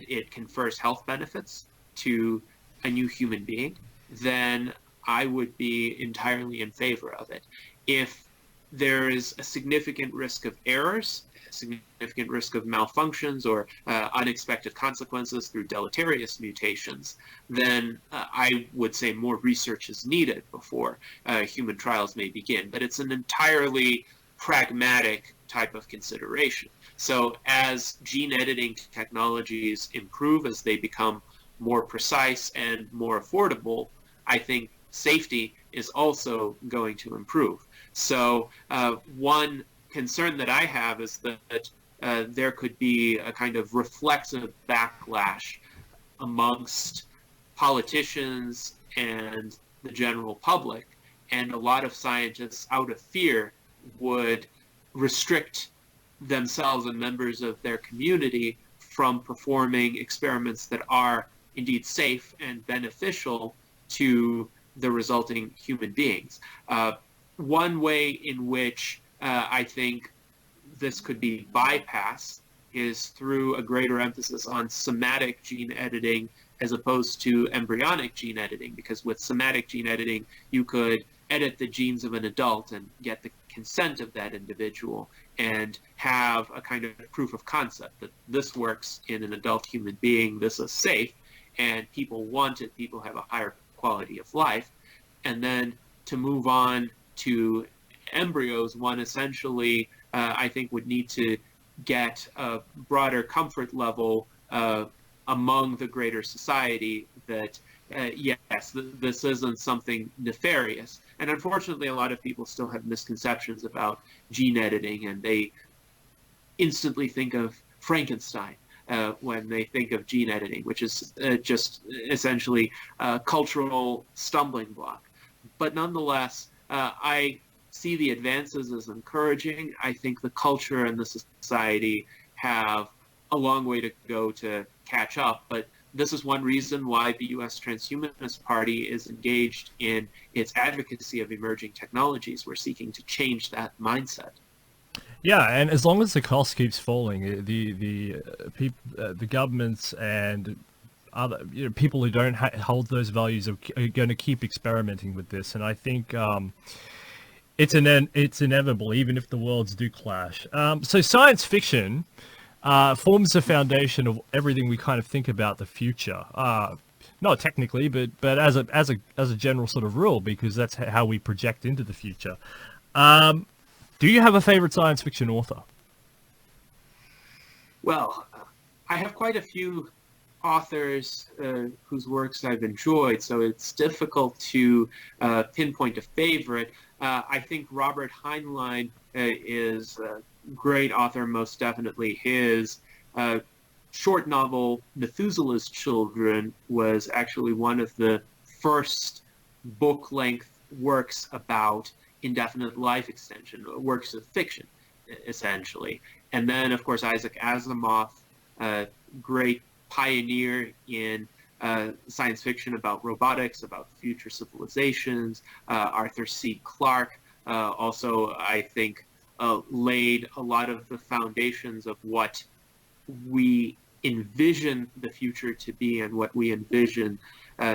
it confers health benefits to a new human being, then I would be entirely in favor of it. If there is a significant risk of errors, significant risk of malfunctions or unexpected consequences through deleterious mutations, then I would say more research is needed before human trials may begin. But it's an entirely pragmatic type of consideration. So as gene editing technologies improve, as they become more precise and more affordable, I think safety is also going to improve. So one concern that I have is that there could be a kind of reflexive backlash amongst politicians and the general public, and a lot of scientists, out of fear, would restrict themselves and members of their community from performing experiments that are indeed safe and beneficial to the resulting human beings. One way in which I think this could be bypassed is through a greater emphasis on somatic gene editing as opposed to embryonic gene editing, because with somatic gene editing, you could edit the genes of an adult and get the consent of that individual and have a kind of proof of concept that this works in an adult human being, this is safe, and people want it, people have a higher quality of life. And then to move on to embryos, one essentially, I think, would need to get a broader comfort level among the greater society that, yes, this isn't something nefarious. And unfortunately, a lot of people still have misconceptions about gene editing, and they instantly think of Frankenstein when they think of gene editing, which is just essentially a cultural stumbling block. But nonetheless, I see the advances as encouraging. I think the culture and the society have a long way to go to catch up, but this is one reason why the U.S. Transhumanist Party is engaged in its advocacy of emerging technologies. We're seeking to change that mindset. Yeah, and as long as the cost keeps falling, the governments and other people who don't hold those values are going to keep experimenting with this, and I think it's inevitable, even if the worlds do clash. So science fiction forms the foundation of everything we kind of think about the future. Not technically, but as a general sort of rule, because that's how we project into the future. Do you have a favorite science fiction author? Well, I have quite a few authors whose works I've enjoyed, so it's difficult to pinpoint a favorite. I think Robert Heinlein is a great author, most definitely. His short novel, Methuselah's Children, was actually one of the first book-length works about indefinite life extension, works of fiction, essentially. And then, of course, Isaac Asimov, a great pioneer in science fiction about robotics, about future civilizations. Arthur C. Clarke also, I think, laid a lot of the foundations of what we envision the future to be and what we envision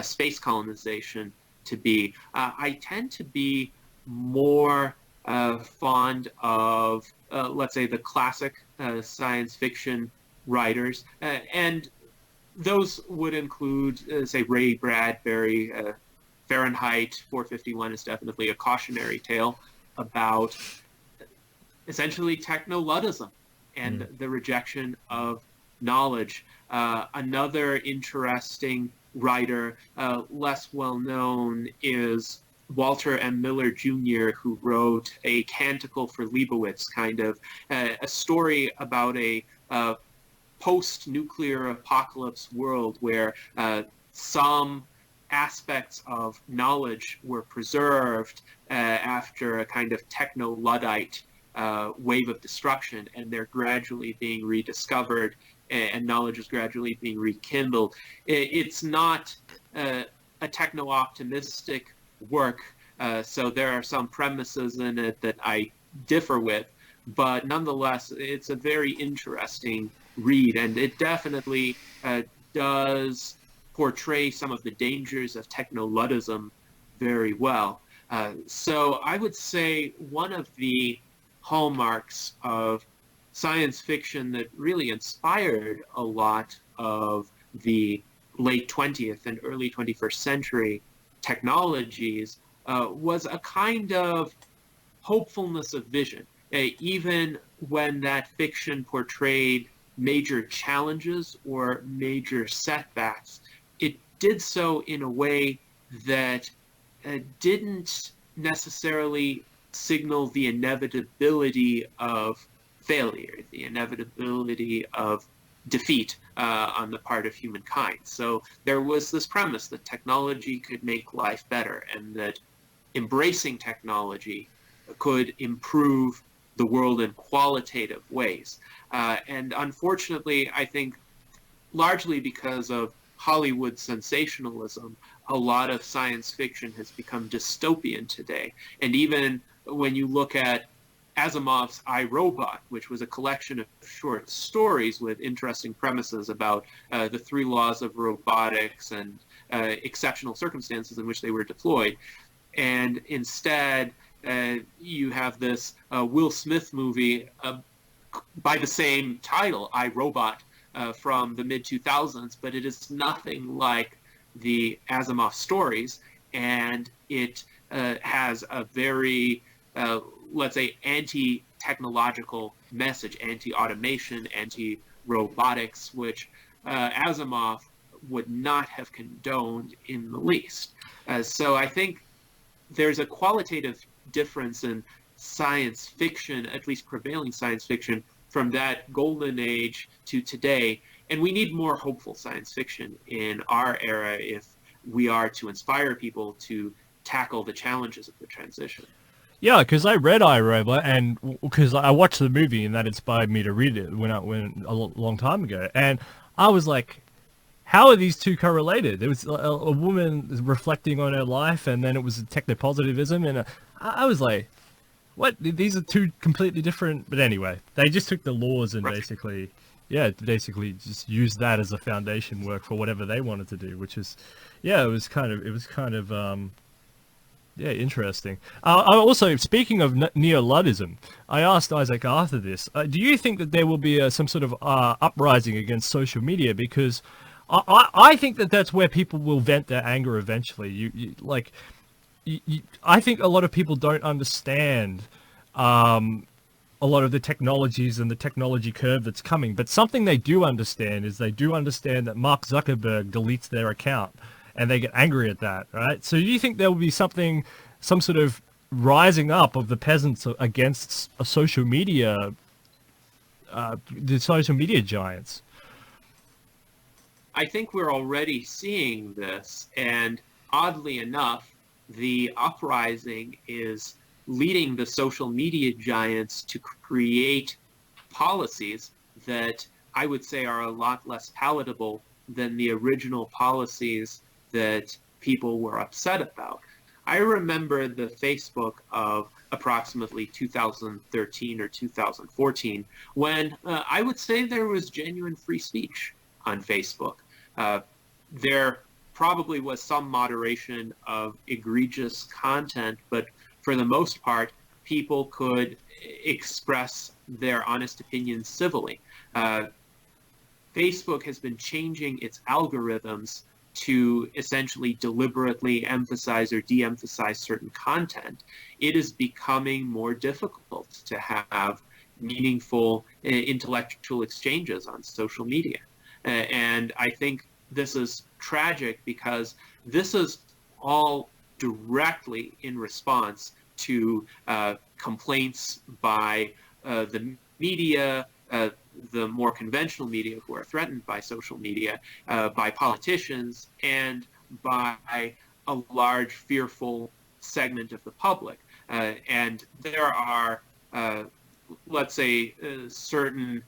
space colonization to be. I tend to be more fond of, let's say, the classic science fiction writers, and those would include, say, Ray Bradbury. Fahrenheit 451 is definitely a cautionary tale about essentially techno-luddism and the rejection of knowledge. Another interesting writer, less well known, is Walter M. Miller Jr., who wrote A Canticle for Leibowitz, kind of a story about a post-nuclear apocalypse world where some aspects of knowledge were preserved after a kind of techno-Luddite wave of destruction, and they're gradually being rediscovered, and knowledge is gradually being rekindled. It's not a techno-optimistic work, so there are some premises in it that I differ with, but nonetheless, it's a very interesting read, and it definitely does portray some of the dangers of techno-Luddism very well. So I would say one of the hallmarks of science fiction that really inspired a lot of the late 20th and early 21st century technologies was a kind of hopefulness of vision. Even when that fiction portrayed major challenges or major setbacks, it did so in a way that didn't necessarily signal the inevitability of failure, the inevitability of defeat on the part of humankind. So there was this premise that technology could make life better, and that embracing technology could improve the world in qualitative ways. And unfortunately, I think largely because of Hollywood sensationalism, a lot of science fiction has become dystopian today. And even when you look at Asimov's I, Robot, which was a collection of short stories with interesting premises about the three laws of robotics and exceptional circumstances in which they were deployed. And instead, you have this Will Smith movie by the same title, I, Robot, from the mid-2000s, but it is nothing like the Asimov stories, and it has a very, let's say, anti-technological message, anti-automation, anti-robotics, which Asimov would not have condoned in the least. So I think there's a qualitative difference in science fiction, at least prevailing science fiction, from that golden age to today. And we need more hopeful science fiction in our era if we are to inspire people to tackle the challenges of the transition. Yeah, because I read iRobot, and because I watched the movie, and that inspired me to read it when a long time ago. And I was like, how are these two correlated? There was a woman reflecting on her life, and then it was techno-positivism, and I was like, what? These are two completely different. But anyway, they just took the laws and basically just used that as a foundation work for whatever they wanted to do, which is, it was kind of interesting. Also, speaking of neo-Luddism, I asked Isaac after this, do you think that there will be some sort of uprising against social media? Because I think that that's where people will vent their anger eventually. I think a lot of people don't understand a lot of the technologies and the technology curve that's coming. But something they do understand is they do understand that Mark Zuckerberg deletes their account, and they get angry at that, right? So do you think there will be some sort of rising up of the peasants against a social media, the social media giants? I think we're already seeing this, and oddly enough, the uprising is leading the social media giants to create policies that I would say are a lot less palatable than the original policies that people were upset about. I remember the Facebook of approximately 2013 or 2014, when I would say there was genuine free speech on Facebook. There probably was some moderation of egregious content, but for the most part, people could express their honest opinions civilly. Facebook has been changing its algorithms to essentially deliberately emphasize or de-emphasize certain content. It is becoming more difficult to have meaningful intellectual exchanges on social media. And I think this is tragic because this is all directly in response to complaints by the media, the more conventional media who are threatened by social media, by politicians, and by a large fearful segment of the public. And there are, let's say, certain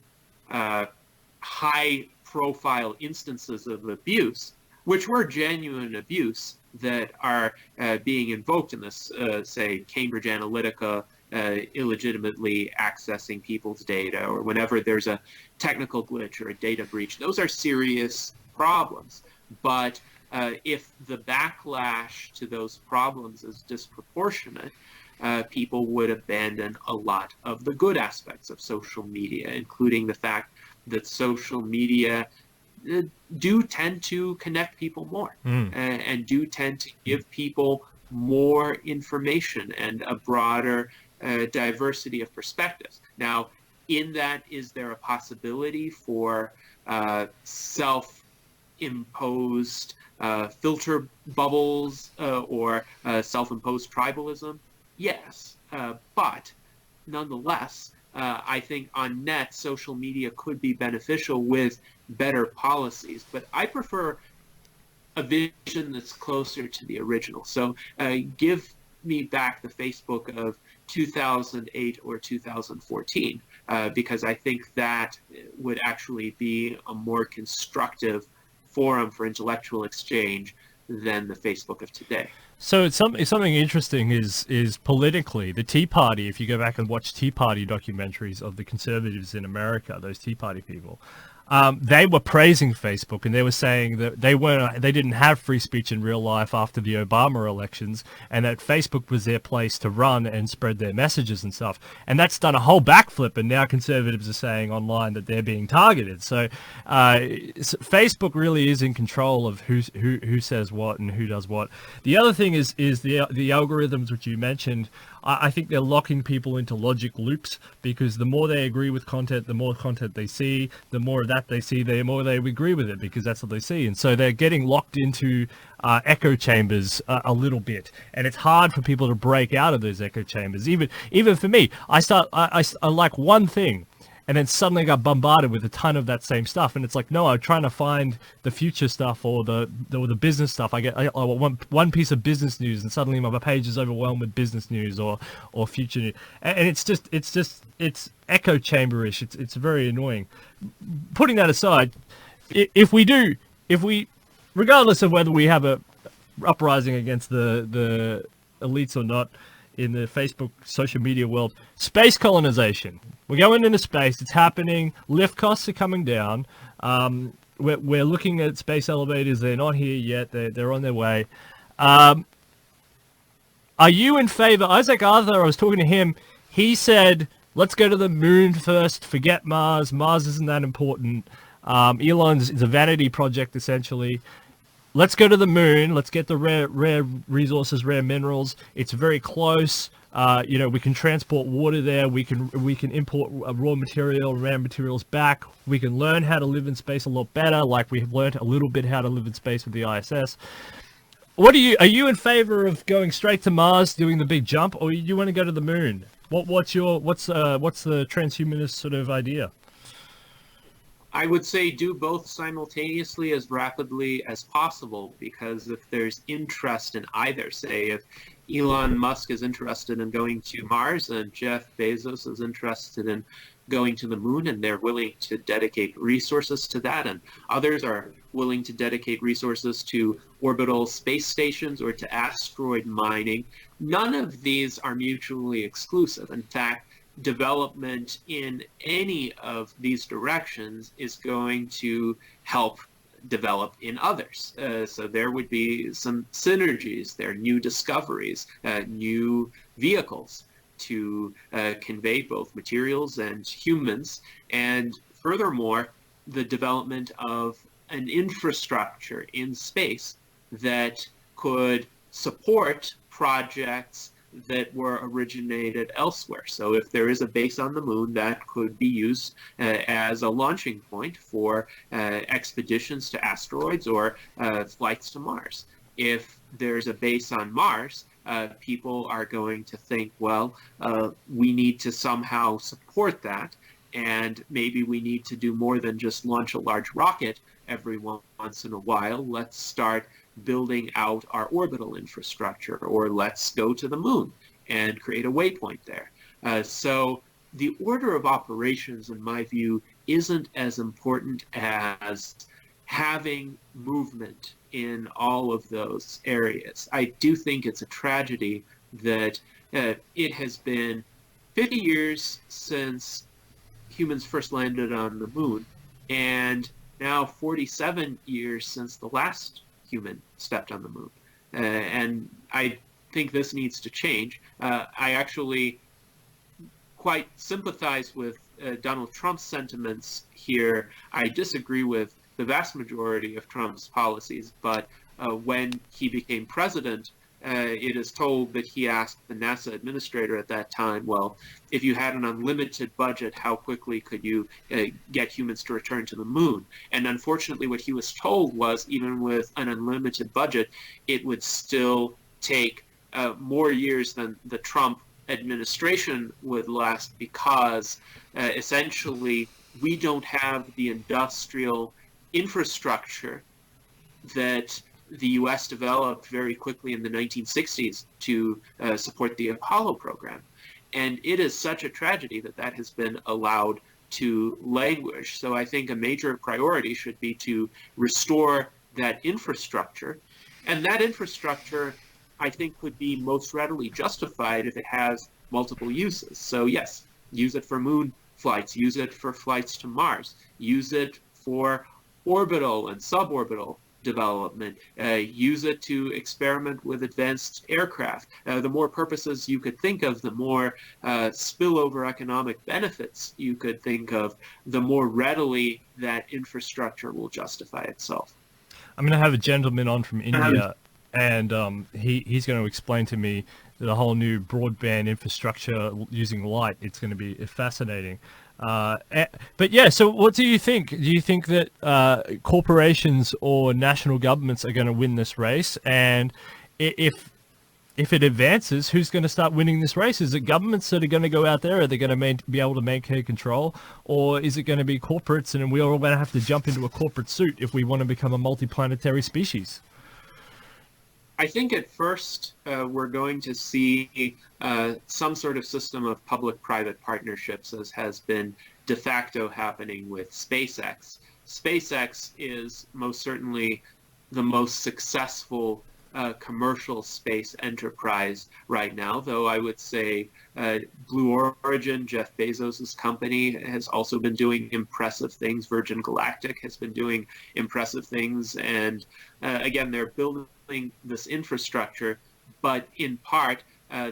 high-profile instances of abuse, which were genuine abuse, that are being invoked in this, say, Cambridge Analytica illegitimately accessing people's data, or whenever there's a technical glitch or a data breach. Those are serious problems. But if the backlash to those problems is disproportionate, people would abandon a lot of the good aspects of social media, including the fact that social media do tend to connect people more and do tend to give people more information and a broader diversity of perspectives. Now, in that, is there a possibility for self-imposed filter bubbles or self-imposed tribalism? Yes, but nonetheless, I think on net, social media could be beneficial with better policies. But I prefer a vision that's closer to the original. So give me back the Facebook of 2008 or 2014, because I think that would actually be a more constructive forum for intellectual exchange than the Facebook of today. So it's something interesting is politically, the Tea Party, if you go back and watch Tea Party documentaries of the conservatives in America, those Tea Party people, they were praising Facebook, and they were saying that they didn't have free speech in real life after the Obama elections, and that Facebook was their place to run and spread their messages and stuff. And that's done a whole backflip, and now conservatives are saying online that they're being targeted. So Facebook really is in control of who says what and who does what. The other thing is the algorithms which you mentioned. I think they're locking people into logic loops, because the more they agree with content, the more content they see, the more of that they see, the more they agree with it, because that's what they see. And so they're getting locked into echo chambers a little bit, and it's hard for people to break out of those echo chambers. Even for me, I like one thing, and then suddenly got bombarded with a ton of that same stuff, and it's like, no, I'm trying to find the future stuff or the business stuff. I want one piece of business news, and suddenly my page is overwhelmed with business news or future news, and it's echo chamberish. It's very annoying. Putting that aside, if we, regardless of whether we have a uprising against the elites or not, in the Facebook social media world, space colonization. We're going into space. It's happening. Lift costs are coming down. We're looking at space elevators. They're not here yet. They're on their way. Are you in favor? Isaac Arthur, I was talking to him. He said, let's go to the moon first. Forget Mars. Mars isn't that important. Elon's is a vanity project, essentially. Let's go to the moon. Let's get the rare resources, rare minerals. It's very close. We can transport water there. We can import raw material, rare materials back. We can learn how to live in space a lot better, like we have learned a little bit how to live in space with the ISS. Are you in favor of going straight to Mars, doing the big jump, or you want to go to the moon? What's the transhumanist sort of idea? I would say do both simultaneously as rapidly as possible, because if there's interest in either, say if Elon Musk is interested in going to Mars and Jeff Bezos is interested in going to the moon, and they're willing to dedicate resources to that, and others are willing to dedicate resources to orbital space stations or to asteroid mining, none of these are mutually exclusive. In fact, development in any of these directions is going to help develop in others. So there would be some synergies there, new discoveries, new vehicles to convey both materials and humans. And furthermore, the development of an infrastructure in space that could support projects that were originated elsewhere. So if there is a base on the moon, that could be used as a launching point for expeditions to asteroids or flights to Mars. If there's a base on Mars, people are going to think, well, we need to somehow support that, and maybe we need to do more than just launch a large rocket every once in a while. Let's start building out our orbital infrastructure, or let's go to the moon and create a waypoint there. So the order of operations, in my view, isn't as important as having movement in all of those areas. I do think it's a tragedy that it has been 50 years since humans first landed on the moon, and now 47 years since the last human stepped on the moon. And I think this needs to change. I actually quite sympathize with Donald Trump's sentiments here. I disagree with the vast majority of Trump's policies, but when he became president, it is told that he asked the NASA administrator at that time, well, if you had an unlimited budget, how quickly could you get humans to return to the moon? And unfortunately, what he was told was, even with an unlimited budget, it would still take more years than the Trump administration would last, because essentially we don't have the industrial infrastructure that the U.S. developed very quickly in the 1960s to support the Apollo program. And it is such a tragedy that that has been allowed to languish. So I think a major priority should be to restore that infrastructure. And that infrastructure, I think, could be most readily justified if it has multiple uses. So yes, use it for moon flights, use it for flights to Mars, use it for orbital and suborbital development, use it to experiment with advanced aircraft. The more purposes you could think of, the more spillover economic benefits you could think of, the more readily that infrastructure will justify itself. I'm going to have a gentleman on from India, and he's going to explain to me the whole new broadband infrastructure using light. It's going to be fascinating. But yeah, so what do you think? Do you think that corporations or national governments are going to win this race? And if it advances, who's going to start winning this race? Is it governments that are going to go out there? Are they going to be able to maintain control? Or is it going to be corporates, and we're all going to have to jump into a corporate suit if we want to become a multiplanetary species? I think at first we're going to see some sort of system of public-private partnerships, as has been de facto happening with SpaceX. SpaceX is most certainly the most successful commercial space enterprise right now, though I would say Blue Origin, Jeff Bezos' company, has also been doing impressive things. Virgin Galactic has been doing impressive things. And again, they're building this infrastructure, but in part,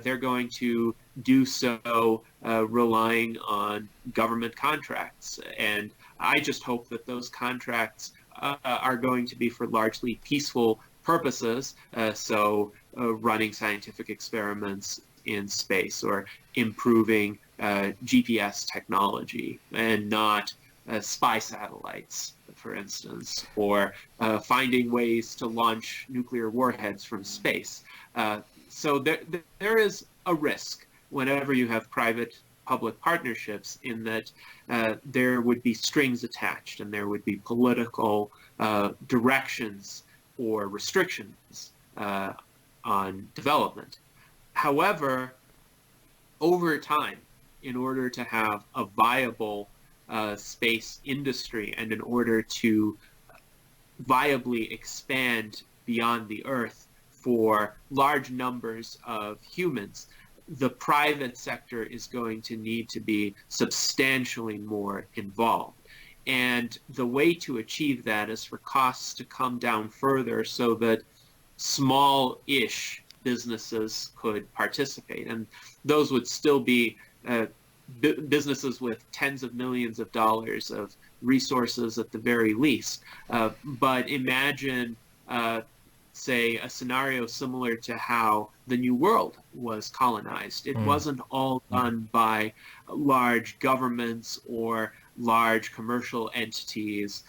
they're going to do so relying on government contracts. And I just hope that those contracts are going to be for largely peaceful purposes, so running scientific experiments in space or improving GPS technology, and not spy satellites, for instance, or finding ways to launch nuclear warheads from space. So there is a risk whenever you have private-public partnerships, in that there would be strings attached, and there would be political directions or restrictions on development. However, over time, in order to have a viable space industry, and in order to viably expand beyond the Earth for large numbers of humans, the private sector is going to need to be substantially more involved. And the way to achieve that is for costs to come down further, so that small-ish businesses could participate. And those would still be businesses with tens of millions of dollars of resources at the very least. But imagine, say, a scenario similar to how the New World was colonized. It wasn't all done by large governments or large commercial entities.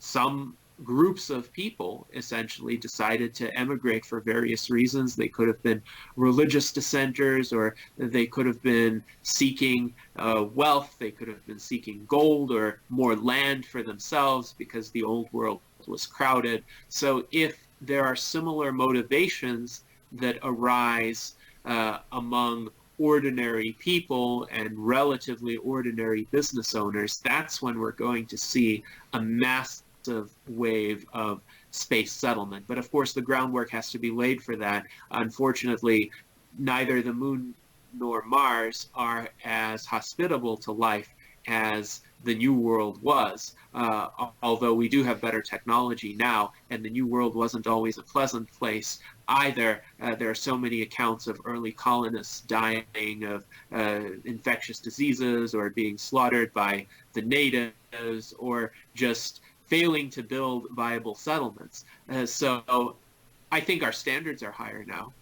Some groups of people essentially decided to emigrate for various reasons. They could have been religious dissenters, or they could have been seeking wealth. They could have been seeking gold or more land for themselves because the old world was crowded. So if there are similar motivations that arise among ordinary people and relatively ordinary business owners, that's when we're going to see a massive wave of space settlement. But of course, the groundwork has to be laid for that. Unfortunately, neither the moon nor Mars are as hospitable to life as the New World was, although we do have better technology now, and the New World wasn't always a pleasant place either. There are so many accounts of early colonists dying of infectious diseases, or being slaughtered by the natives, or just failing to build viable settlements. So I think our standards are higher now.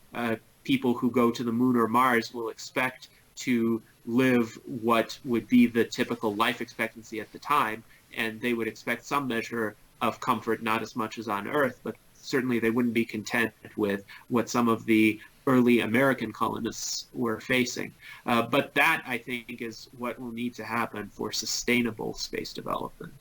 People who go to the moon or Mars will expect to live what would be the typical life expectancy at the time, and they would expect some measure of comfort, not as much as on Earth, but certainly they wouldn't be content with what some of the early American colonists were facing. But that, I think, is what will need to happen for sustainable space development.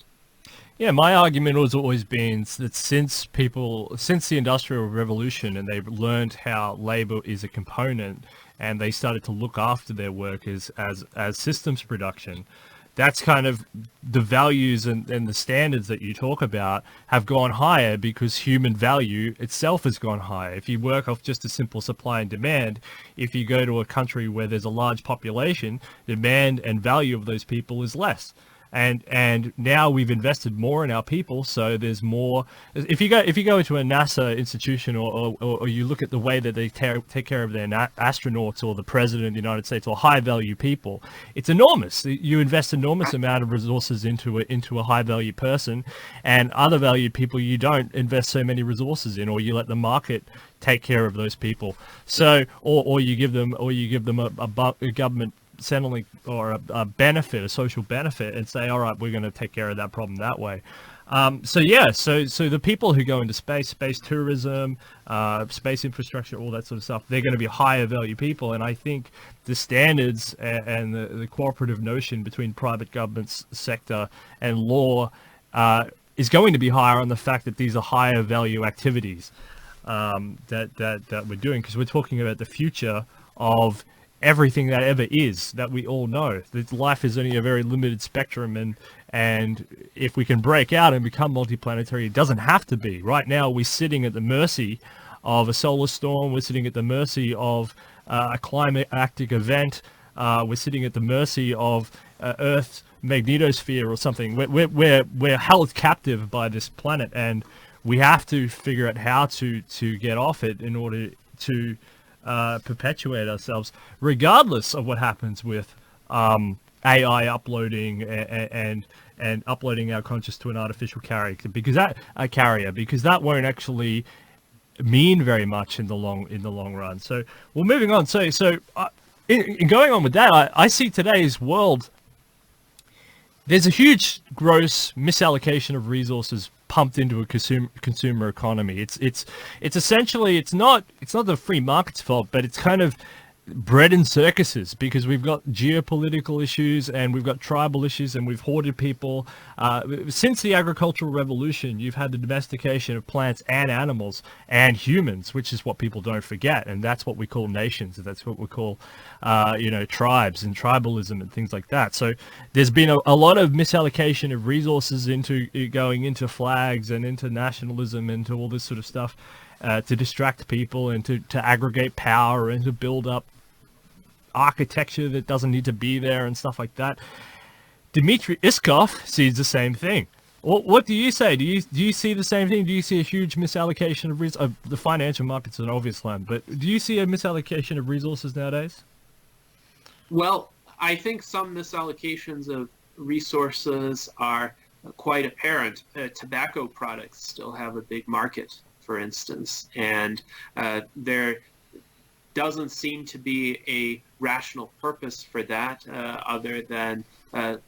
Yeah, my argument has always been that since the Industrial Revolution, and they've learned how labor is a component, and they started to look after their workers as systems production, that's kind of the values and the standards that you talk about have gone higher because human value itself has gone higher. If you work off just a simple supply and demand, if you go to a country where there's a large population, demand and value of those people is less. And now we've invested more in our people, so there's more. If you go into a NASA institution, or you look at the way that they take care of their astronauts or the president of the United States or high value people, it's enormous. You invest enormous amount of resources into a high value person, and other valued people you don't invest so many resources in, or you let the market take care of those people. So or you give them a government settling or a benefit, a social benefit, and say, all right, we're going to take care of that problem that way. So the people who go into space tourism, space infrastructure, all that sort of stuff, they're going to be higher value people. And I think the standards and the cooperative notion between private government sector and law is going to be higher on the fact that these are higher value activities that we're doing, because we're talking about the future of everything that ever is, that we all know that life is only a very limited spectrum, and if we can break out and become multiplanetary, it doesn't have to be. Right now we're sitting at the mercy of a solar storm, we're sitting at the mercy of a climatic event, we're sitting at the mercy of Earth's magnetosphere or something. We're held captive by this planet, and we have to figure out how to get off it in order to perpetuate ourselves, regardless of what happens with AI uploading and uploading our conscious to an artificial carrier, because that won't actually mean very much in the long run. So, well, moving on. So in going on with that, I see today's world. There's a huge gross misallocation of resources pumped into a consumer economy. It's essentially, it's not the free market's fault, but it's kind of bread and circuses, because we've got geopolitical issues and we've got tribal issues and we've hoarded people. Since the agricultural revolution, you've had the domestication of plants and animals and humans, which is what people don't forget, and that's what we call nations, and that's what we call tribes and tribalism and things like that. So there's been a lot of misallocation of resources into going into flags and into nationalism, into all this sort of stuff, to distract people and to aggregate power and to build up architecture that doesn't need to be there and stuff like that. Dmitry Iskov sees the same thing. What do you say? Do you see the same thing? Do you see a huge misallocation of the financial markets? An obvious one, but do you see a misallocation of resources nowadays? Well, I think some misallocations of resources are quite apparent. Tobacco products still have a big market, for instance, and there doesn't seem to be a rational purpose for that, other than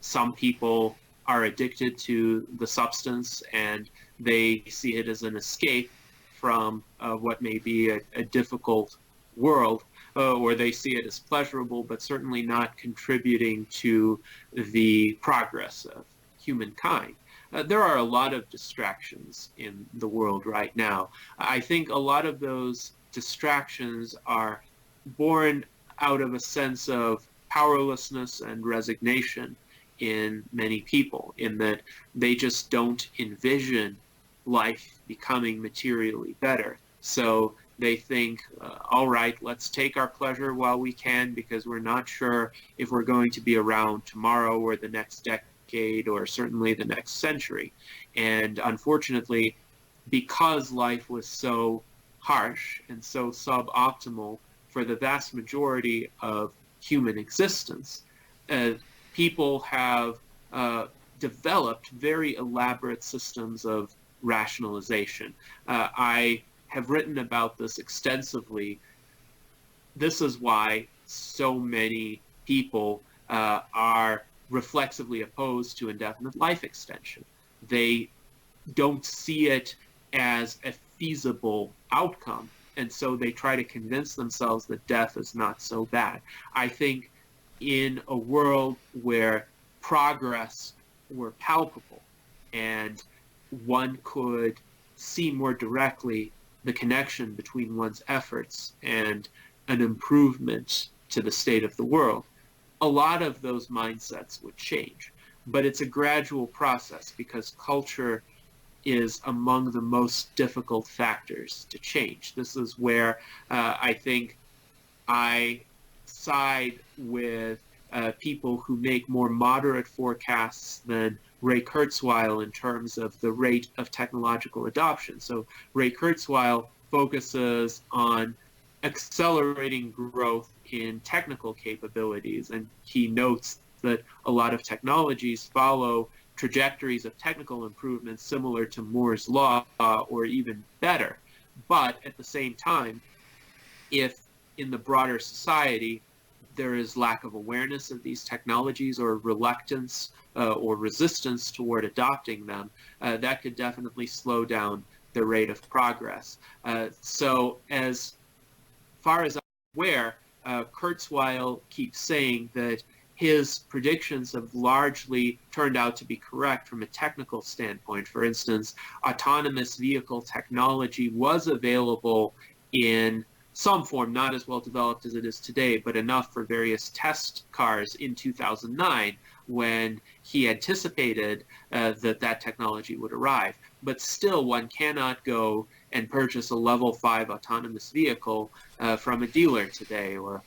some people are addicted to the substance and they see it as an escape from what may be a difficult world, or they see it as pleasurable, but certainly not contributing to the progress of humankind. There are a lot of distractions in the world right now. I think a lot of those distractions are born out of a sense of powerlessness and resignation in many people, in that they just don't envision life becoming materially better. So they think, all right, let's take our pleasure while we can, because we're not sure if we're going to be around tomorrow or the next decade or certainly the next century. And unfortunately, because life was so harsh and so suboptimal for the vast majority of human existence, people have developed very elaborate systems of rationalization. I have written about this extensively. This is why so many people are reflexively opposed to indefinite life extension. They don't see it as a feasible outcome, and so they try to convince themselves that death is not so bad. I think in a world where progress were palpable and one could see more directly the connection between one's efforts and an improvement to the state of the world, a lot of those mindsets would change. But it's a gradual process because culture is among the most difficult factors to change. This is where I think I side with people who make more moderate forecasts than Ray Kurzweil in terms of the rate of technological adoption. So Ray Kurzweil focuses on accelerating growth in technical capabilities, and he notes that a lot of technologies follow trajectories of technical improvements similar to Moore's law or even better. But at the same time, if in the broader society there is lack of awareness of these technologies or reluctance or resistance toward adopting them, that could definitely slow down the rate of progress. So as far as I'm aware, Kurzweil keeps saying that his predictions have largely turned out to be correct from a technical standpoint. For instance, autonomous vehicle technology was available in some form, not as well developed as it is today, but enough for various test cars in 2009 when he anticipated that technology would arrive. But still, one cannot go and purchase a level 5 autonomous vehicle from a dealer today or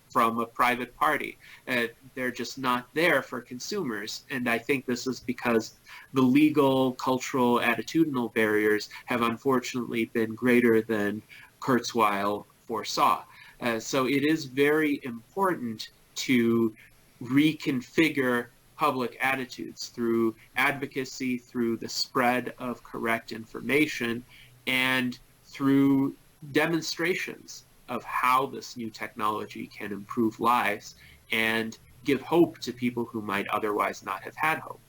from a private party. They're just not there for consumers. And I think this is because the legal, cultural, attitudinal barriers have unfortunately been greater than Kurzweil foresaw. So it is very important to reconfigure public attitudes through advocacy, through the spread of correct information, and through demonstrations of how this new technology can improve lives and give hope to people who might otherwise not have had hope.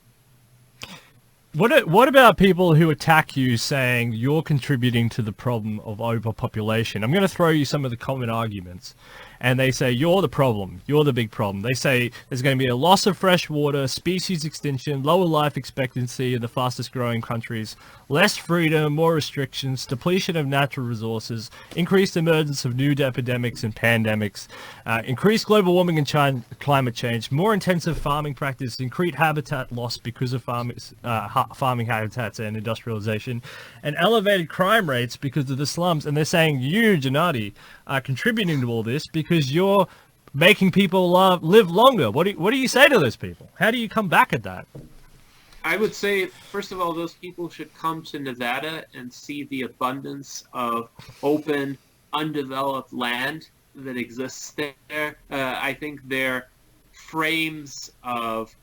What about people who attack you saying you're contributing to the problem of overpopulation? I'm going to throw you some of the common arguments. And they say, you're the problem. You're the big problem. They say there's going to be a loss of fresh water, species extinction, lower life expectancy in the fastest growing countries, less freedom, more restrictions, depletion of natural resources, increased emergence of new epidemics and pandemics, increased global warming and climate change, more intensive farming practice, increased habitat loss because of farming habitats and industrialization, and elevated crime rates because of the slums. And they're saying you, Gennady, are contributing to all this because you're making people live longer. What do you say to those people? How do you come back at that? I would say, first of all, those people should come to Nevada and see the abundance of open, undeveloped land that exists there. I think their frames of,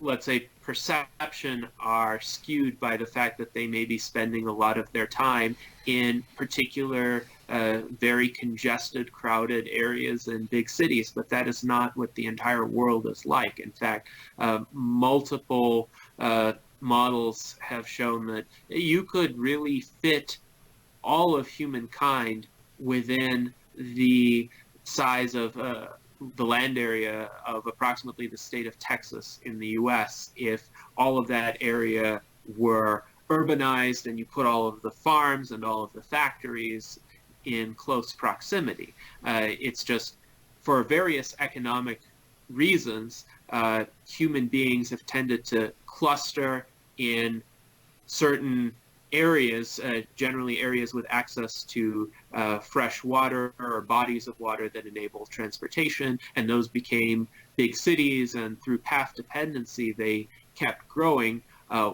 let's say, perception are skewed by the fact that they may be spending a lot of their time in particular very congested, crowded areas in big cities, but that is not what the entire world is like. In fact, multiple models have shown that you could really fit all of humankind within the size of the land area of approximately the state of Texas in the US if all of that area were urbanized and you put all of the farms and all of the factories in close proximity. It's just for various economic reasons, human beings have tended to cluster in certain areas, generally areas with access to fresh water or bodies of water that enable transportation, and those became big cities, and through path dependency they kept growing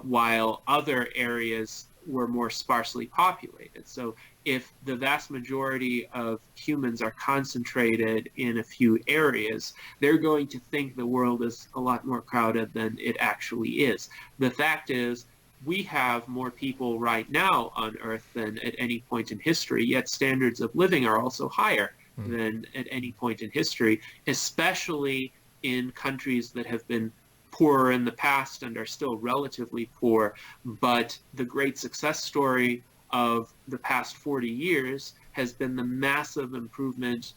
while other areas were more sparsely populated. So if the vast majority of humans are concentrated in a few areas, they're going to think the world is a lot more crowded than it actually is. The fact is, we have more people right now on Earth than at any point in history, yet standards of living are also higher than at any point in history, especially in countries that have been poorer in the past and are still relatively poor. But the great success story of the past 40 years has been the massive improvement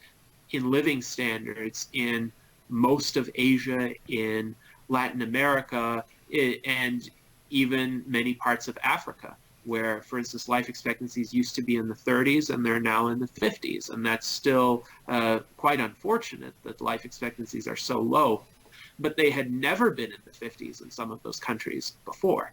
in living standards in most of Asia, in Latin America, and even many parts of Africa, where, for instance, life expectancies used to be in the 30s and they're now in the 50s. And that's still quite unfortunate that life expectancies are so low, but they had never been in the 50s in some of those countries before.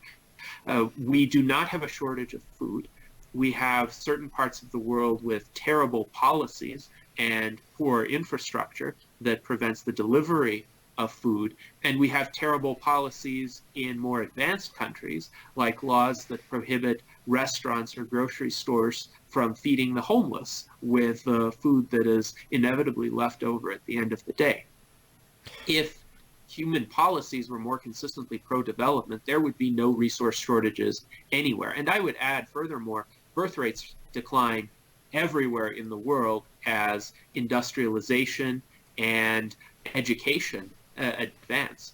We do not have a shortage of food. We have certain parts of the world with terrible policies and poor infrastructure that prevents the delivery of food. And we have terrible policies in more advanced countries, like laws that prohibit restaurants or grocery stores from feeding the homeless with food that is inevitably left over at the end of the day. If human policies were more consistently pro-development, there would be no resource shortages anywhere. And I would add, furthermore, birth rates decline everywhere in the world as industrialization and education advance.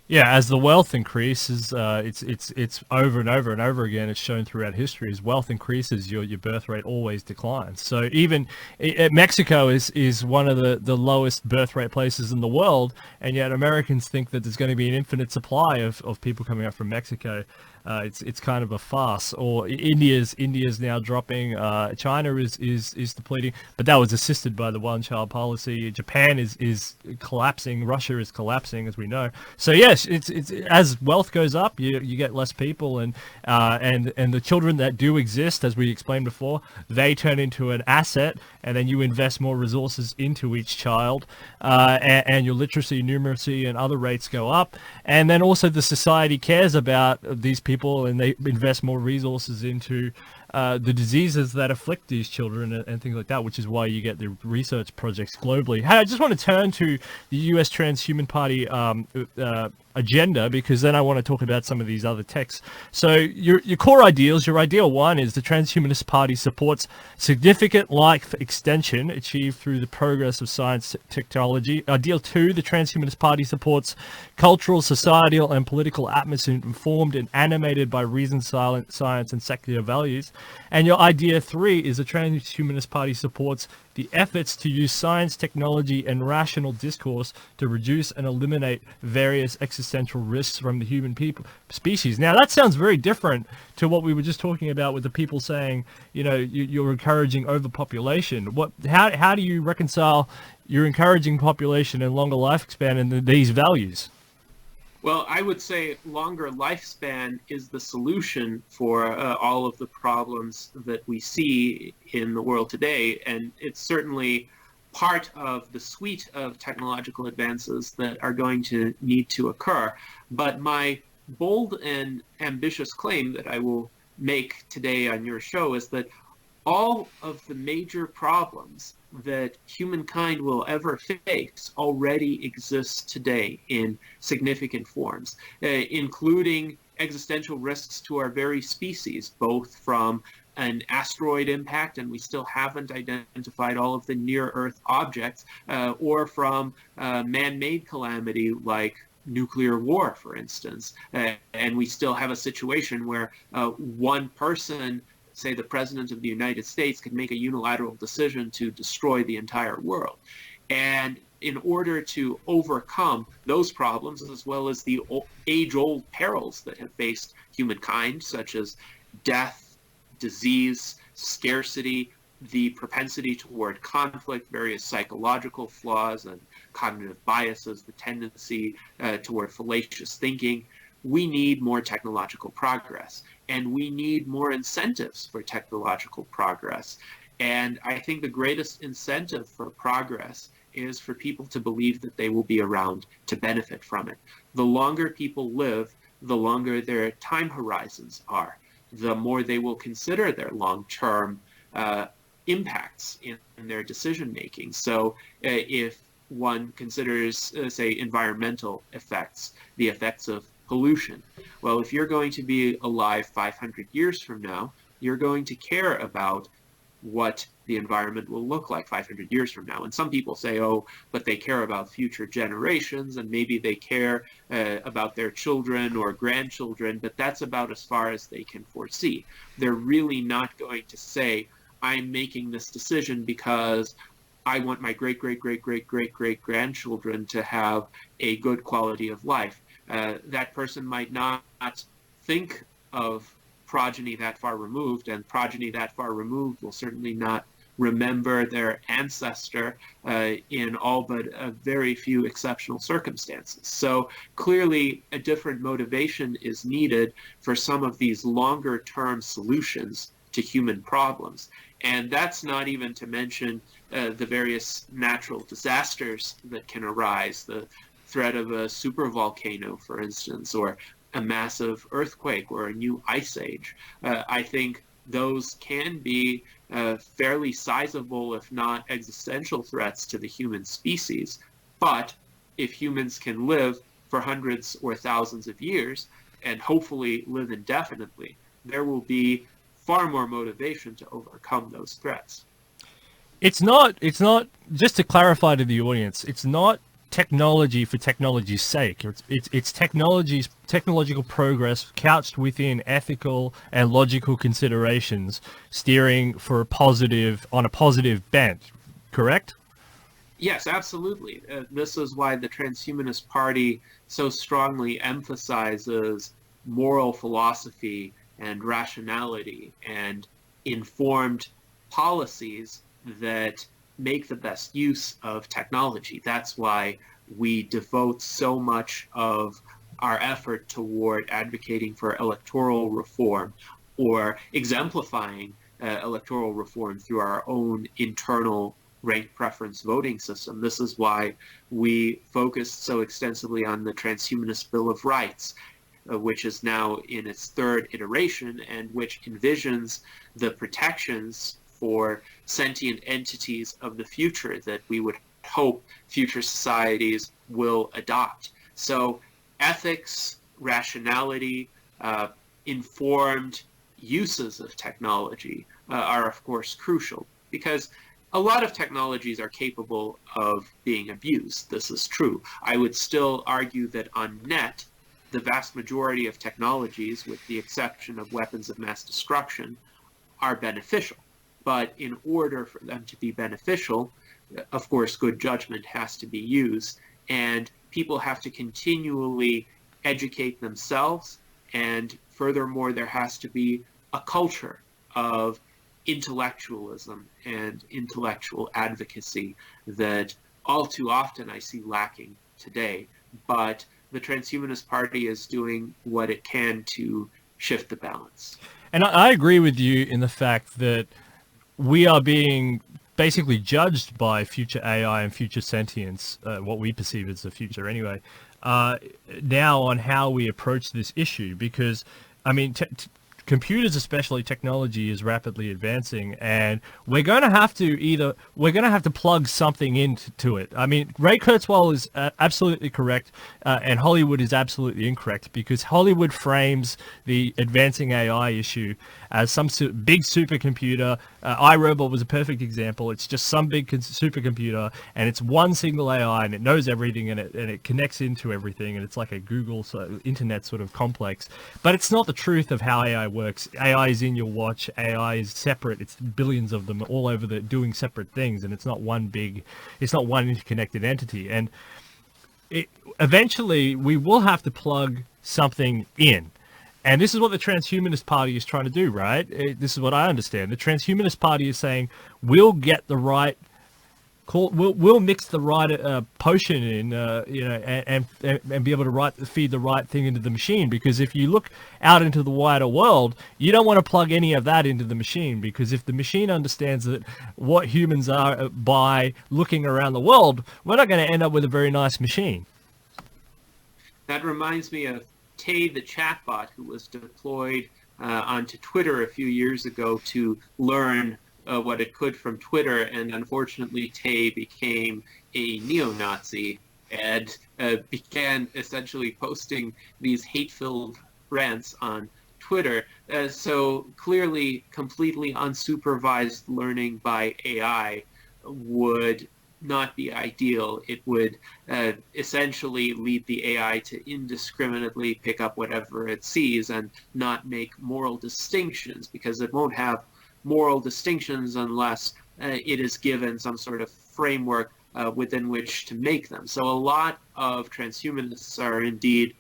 Yeah, as the wealth increases, it's over and over and over again. It's shown throughout history. As wealth increases, your birth rate always declines. So even Mexico is one of the lowest birth rate places in the world, and yet Americans think that there's going to be an infinite supply of people coming up from Mexico. It's kind of a farce. Or India's now dropping. China is depleting, but that was assisted by the one-child policy. Japan is collapsing. Russia is collapsing, as we know. So yes, it's as wealth goes up, you get less people, and the children that do exist, as we explained before, they turn into an asset, and then you invest more resources into each child, and your literacy, numeracy, and other rates go up, and then also the society cares about these people, and they invest more resources into the diseases that afflict these children and things like that, which is why you get the research projects globally. Hey, I just want to turn to the US Transhuman Party agenda, because then I want to talk about some of these other texts. So your core ideals, your ideal one is the Transhumanist Party supports significant life extension achieved through the progress of science technology. Ideal 2, the Transhumanist Party supports cultural, societal, and political atmosphere informed and animated by reason, science, and secular values. And your idea 3 is the Transhumanist Party supports the efforts to use science, technology, and rational discourse to reduce and eliminate various existential risks from the human species. Now, that sounds very different to what we were just talking about with the people saying, you're encouraging overpopulation. How do you reconcile you're encouraging population and longer lifespan and these values? Well, I would say longer lifespan is the solution for all of the problems that we see in the world today, and it's certainly part of the suite of technological advances that are going to need to occur. But my bold and ambitious claim that I will make today on your show is that all of the major problems that humankind will ever face already exist today in significant forms, including existential risks to our very species, both from an asteroid impact, and we still haven't identified all of the near-Earth objects, or from man-made calamity like nuclear war, for instance. And we still have a situation where one person, say the President of the United States, could make a unilateral decision to destroy the entire world. And in order to overcome those problems, as well as the age-old perils that have faced humankind, such as death, disease, scarcity, the propensity toward conflict, various psychological flaws and cognitive biases, the tendency toward fallacious thinking, we need more technological progress, and we need more incentives for technological progress. And I think the greatest incentive for progress is for people to believe that they will be around to benefit from it. The longer people live, the longer their time horizons are, the more they will consider their long-term impacts in their decision-making. So if one considers, say, environmental effects, the effects of pollution. Well, if you're going to be alive 500 years from now, you're going to care about what the environment will look like 500 years from now. And some people say, oh, but they care about future generations, and maybe they care about their children or grandchildren, but that's about as far as they can foresee. They're really not going to say, I'm making this decision because I want my great-great-great-great-great-great-grandchildren to have a good quality of life. That person might not think of progeny that far removed, and progeny that far removed will certainly not remember their ancestor in all but a very few exceptional circumstances. So clearly a different motivation is needed for some of these longer term solutions to human problems. And that's not even to mention the various natural disasters that can arise, the threat of a supervolcano, for instance, or a massive earthquake or a new ice age. I think those can be fairly sizable, if not existential, threats to the human species. But if humans can live for hundreds or thousands of years, and hopefully live indefinitely, there will be far more motivation to overcome those threats. It's not, just to clarify to the audience, it's not technology for technology's sake. It's technological progress couched within ethical and logical considerations, steering for on a positive bent, correct? Yes, absolutely. This is why the Transhumanist Party so strongly emphasizes moral philosophy and rationality and informed policies that make the best use of technology. That's why we devote so much of our effort toward advocating for electoral reform or exemplifying electoral reform through our own internal ranked preference voting system. This is why we focused so extensively on the Transhumanist Bill of Rights, which is now in its third iteration and which envisions the protections for sentient entities of the future that we would hope future societies will adopt. So ethics, rationality, informed uses of technology are of course crucial, because a lot of technologies are capable of being abused. This is true. I would still argue that on net, the vast majority of technologies, with the exception of weapons of mass destruction, are beneficial. But in order for them to be beneficial, of course, good judgment has to be used, and people have to continually educate themselves, and furthermore, there has to be a culture of intellectualism and intellectual advocacy that all too often I see lacking today. But the Transhumanist Party is doing what it can to shift the balance. And I agree with you in the fact that we are being basically judged by future AI and future sentience, what we perceive as the future anyway, now on how we approach this issue. Because, I mean, computers, especially technology, is rapidly advancing, and we're going to have to plug something into it. I mean, Ray Kurzweil is absolutely correct, and Hollywood is absolutely incorrect, because Hollywood frames the advancing AI issue as some big supercomputer. iRobot was a perfect example. It's just some big supercomputer, and it's one single AI, and it knows everything, and it connects into everything, and it's like a Google internet sort of complex. But it's not the truth of how AI works. AI is in your watch. AI is separate. It's billions of them all over doing separate things, and it's not one interconnected entity. And eventually, we will have to plug something in. And this is what the Transhumanist Party is trying to do, right? This is what I understand. The Transhumanist Party is saying we'll get the right, we'll mix the right potion in, and be able to feed the right thing into the machine. Because if you look out into the wider world, you don't want to plug any of that into the machine, because if the machine understands that what humans are by looking around the world, we're not going to end up with a very nice machine. That reminds me of Tay, the chatbot, who was deployed onto Twitter a few years ago to learn what it could from Twitter, and unfortunately Tay became a neo-Nazi and began essentially posting these hate-filled rants on Twitter. So clearly, completely unsupervised learning by AI would not be ideal. It would essentially lead the AI to indiscriminately pick up whatever it sees and not make moral distinctions, because it won't have moral distinctions unless it is given some sort of framework within which to make them. So a lot of transhumanists are indeed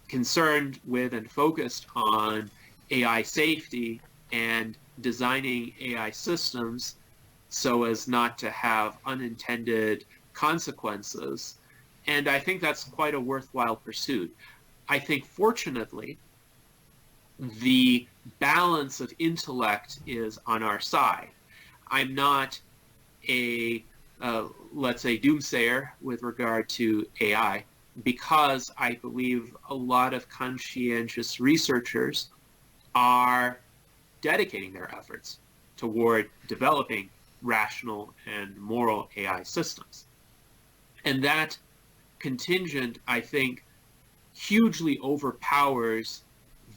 concerned with and focused on AI safety and designing AI systems so as not to have unintended consequences. And I think that's quite a worthwhile pursuit. I think, fortunately, the balance of intellect is on our side. I'm not a, let's say, doomsayer with regard to AI, because I believe a lot of conscientious researchers are dedicating their efforts toward developing rational and moral AI systems. And that contingent, I think, hugely overpowers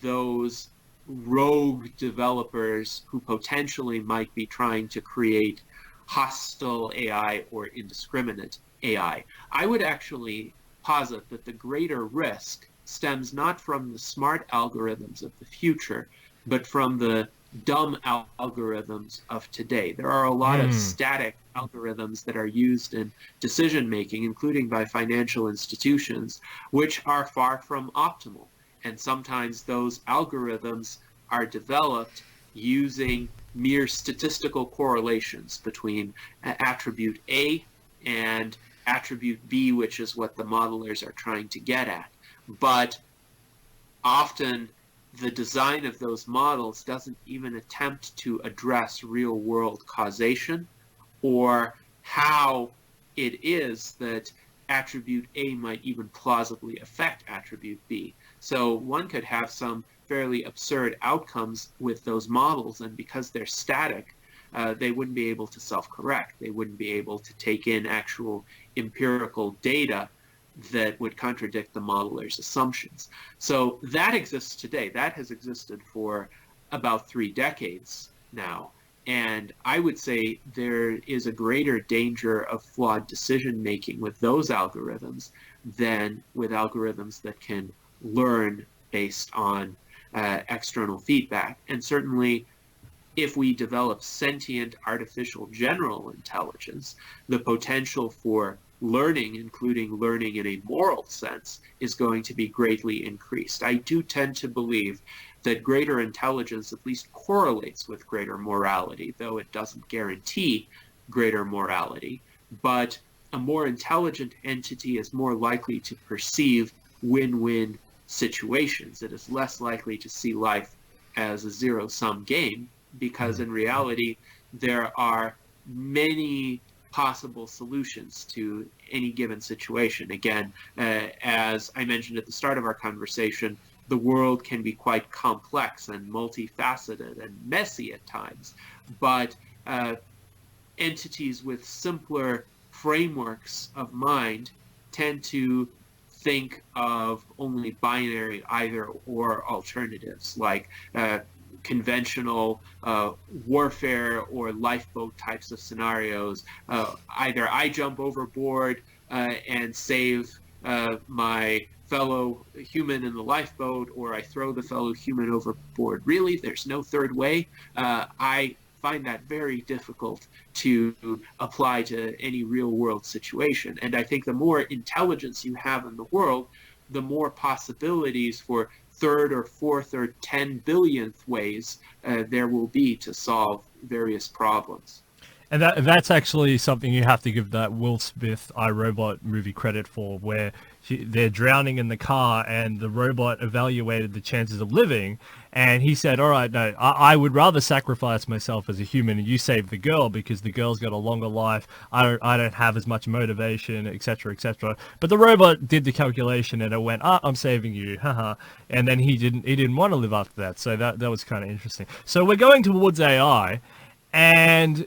those rogue developers who potentially might be trying to create hostile AI or indiscriminate AI. I would actually posit that the greater risk stems not from the smart algorithms of the future, but from the dumb algorithms of today. There are a lot of static algorithms that are used in decision making, including by financial institutions, which are far from optimal. And sometimes those algorithms are developed using mere statistical correlations between attribute A and attribute B, which is what the modelers are trying to get at. But often the design of those models doesn't even attempt to address real-world causation or how it is that attribute A might even plausibly affect attribute B. So one could have some fairly absurd outcomes with those models, and because they're static, they wouldn't be able to self-correct. They wouldn't be able to take in actual empirical data that would contradict the modeler's assumptions. So that exists today. That has existed for about 3 decades now. And I would say there is a greater danger of flawed decision-making with those algorithms than with algorithms that can learn based on external feedback. And certainly, if we develop sentient artificial general intelligence, the potential for learning, including learning in a moral sense, is going to be greatly increased. I do tend to believe that greater intelligence at least correlates with greater morality, though it doesn't guarantee greater morality. But a more intelligent entity is more likely to perceive win-win situations. It is less likely to see life as a zero-sum game, because in reality, there are many possible solutions to any given situation. Again, as I mentioned at the start of our conversation, the world can be quite complex and multifaceted and messy at times, but entities with simpler frameworks of mind tend to think of only binary either or alternatives, like conventional warfare or lifeboat types of scenarios. Either I jump overboard and save my fellow human in the lifeboat, or I throw the fellow human overboard. Really, there's no third way. I find that very difficult to apply to any real world situation. And I think the more intelligence you have in the world, the more possibilities for third or fourth or 10 billionth ways there will be to solve various problems. And that's actually something you have to give that Will Smith I, Robot movie credit for, where they're drowning in the car and the robot evaluated the chances of living, and he said, all right, no, I would rather sacrifice myself as a human and you save the girl because the girl's got a longer life. I don't have as much motivation, etc., etc. But the robot did the calculation and it went, I'm saving you, haha. And then he didn't want to live after that. So that was kind of interesting. So we're going towards AI. And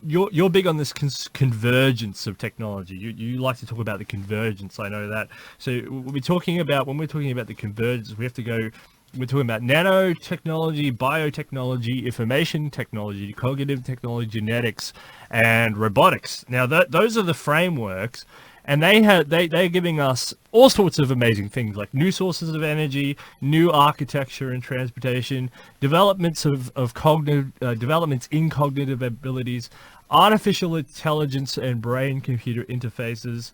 you're big on this convergence of technology. You like to talk about the convergence. I know that. So when we're talking about the convergence, we have to go. We're talking about nanotechnology, biotechnology, information technology, cognitive technology, genetics, and robotics. Now those are the frameworks. And they're giving us all sorts of amazing things, like new sources of energy, new architecture and transportation, developments developments in cognitive abilities, artificial intelligence and brain-computer interfaces,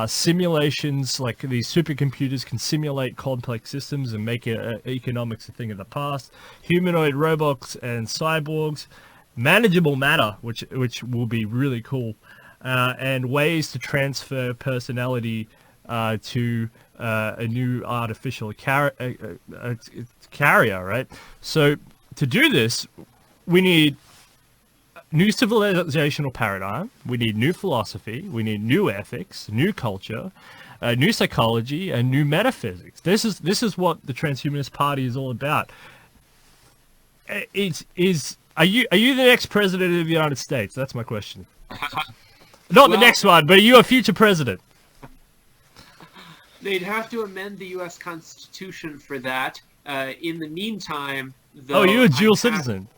simulations, like these supercomputers can simulate complex systems and make economics a thing of the past, humanoid robots and cyborgs, manageable matter, which will be really cool. And ways to transfer personality to a new artificial carrier, right? So to do this, we need new civilizational paradigm, we need new philosophy, we need new ethics, new culture, new psychology, and new metaphysics. This is what the Transhumanist Party is all about. Are you the next president of the United States? That's my question. Not the next one, but are you a future president? They'd have to amend the U.S. Constitution for that. In the meantime, though... Oh, you're a dual citizen.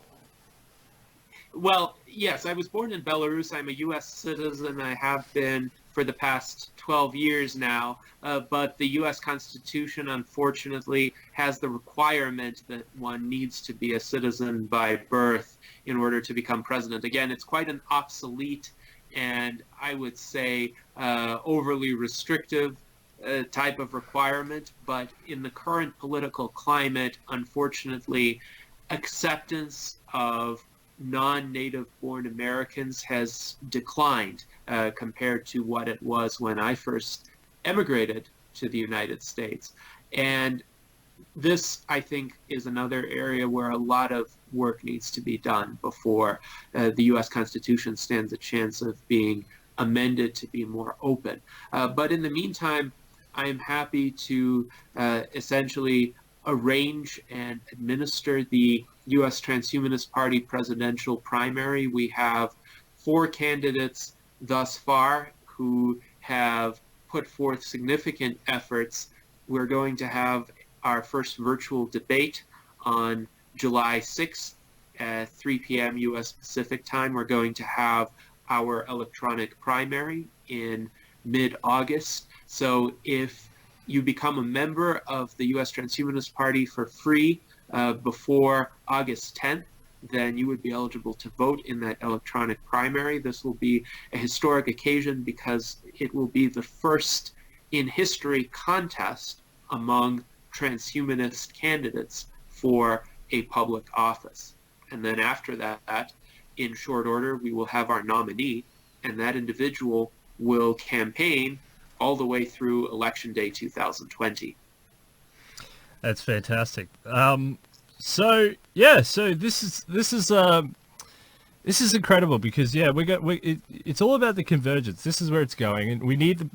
Well, yes, I was born in Belarus. I'm a U.S. citizen. I have been for the past 12 years now. But the U.S. Constitution, unfortunately, has the requirement that one needs to be a citizen by birth in order to become president. Again, it's quite an obsolete and I would say overly restrictive type of requirement. But in the current political climate, unfortunately, acceptance of non-native born Americans has declined compared to what it was when I first emigrated to the United States. And this, I think, is another area where a lot of work needs to be done before the U.S. Constitution stands a chance of being amended to be more open. But in the meantime, I am happy to essentially arrange and administer the U.S. Transhumanist Party presidential primary. We have 4 candidates thus far who have put forth significant efforts. We're going to have our first virtual debate on July 6th at 3 p.m. U.S. Pacific time. We're going to have our electronic primary in mid-August. So if you become a member of the U.S. Transhumanist Party for free before August 10th, then you would be eligible to vote in that electronic primary. This will be a historic occasion because it will be the first in history contest among transhumanist candidates for a public office. And then after that, in short order, we will have our nominee, and that individual will campaign all the way through Election Day 2020. That's fantastic. So this is incredible because it's all about the convergence. This is where it's going, and we need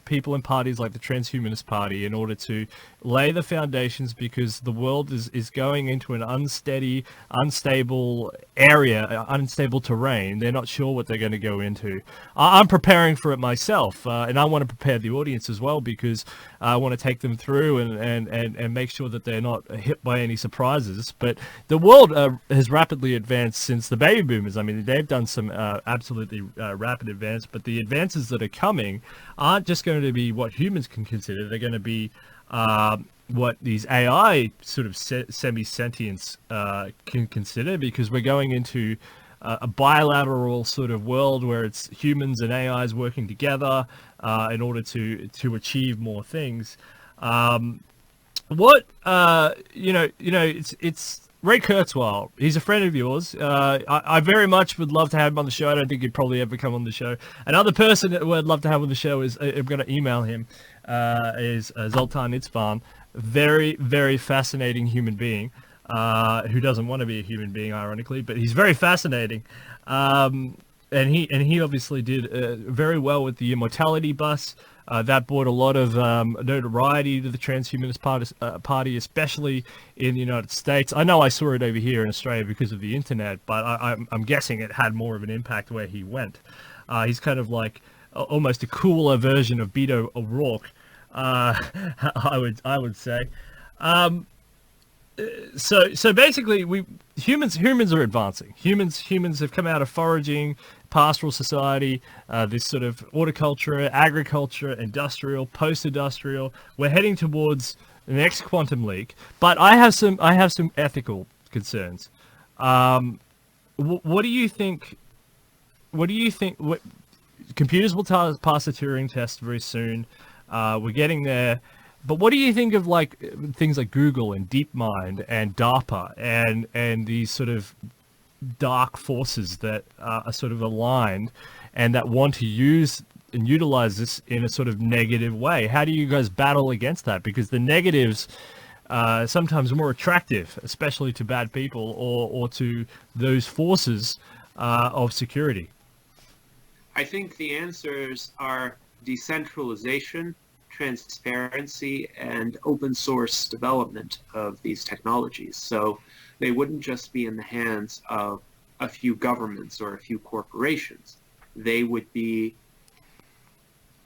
people in parties like the Transhumanist Party in order to lay the foundations, because the world is going into an unstable area, unstable terrain. They're not sure what they're going to go into. I'm preparing for it myself, and I want to prepare the audience as well, because I want to take them through and make sure that they're not hit by any surprises. But the world has rapidly advanced since the baby boomers. I mean, they've done some absolutely rapid advance, but the advances that are coming aren't just going to be what humans can consider. They're going to be what these AI sort of semi-sentience can consider, because we're going into a bilateral sort of world where it's humans and AIs working together in order to achieve more things. It's Ray Kurzweil. He's a friend of yours. I very much would love to have him on the show. I don't think he'd probably ever come on the show. Another person that I'd love to have on the show is, I'm going to email him, is Zoltan Itzvan. Very, very fascinating human being who doesn't want to be a human being, ironically, but he's very fascinating. And he obviously did very well with the immortality bus. That brought a lot of notoriety to the Transhumanist Party, especially in the United States. I know I saw it over here in Australia because of the internet, but I'm guessing it had more of an impact where he went. He's kind of like almost a cooler version of Beto O'Rourke, I would say. So basically, humans are advancing. Humans have come out of foraging, pastoral society, this sort of horticulture, agriculture, industrial, post-industrial. We're heading towards the next quantum leap. But I have some ethical concerns. What do you think? What do you think? Computers will pass the Turing test very soon. We're getting there. But what do you think of like things like Google and DeepMind and DARPA and these sort of dark forces that are sort of aligned and that want to use and utilize this in a sort of negative way? How do you guys battle against that? Because the negatives sometimes are more attractive, especially to bad people or to those forces of security. I think the answers are decentralization, transparency, and open source development of these technologies. So they wouldn't just be in the hands of a few governments or a few corporations. They would be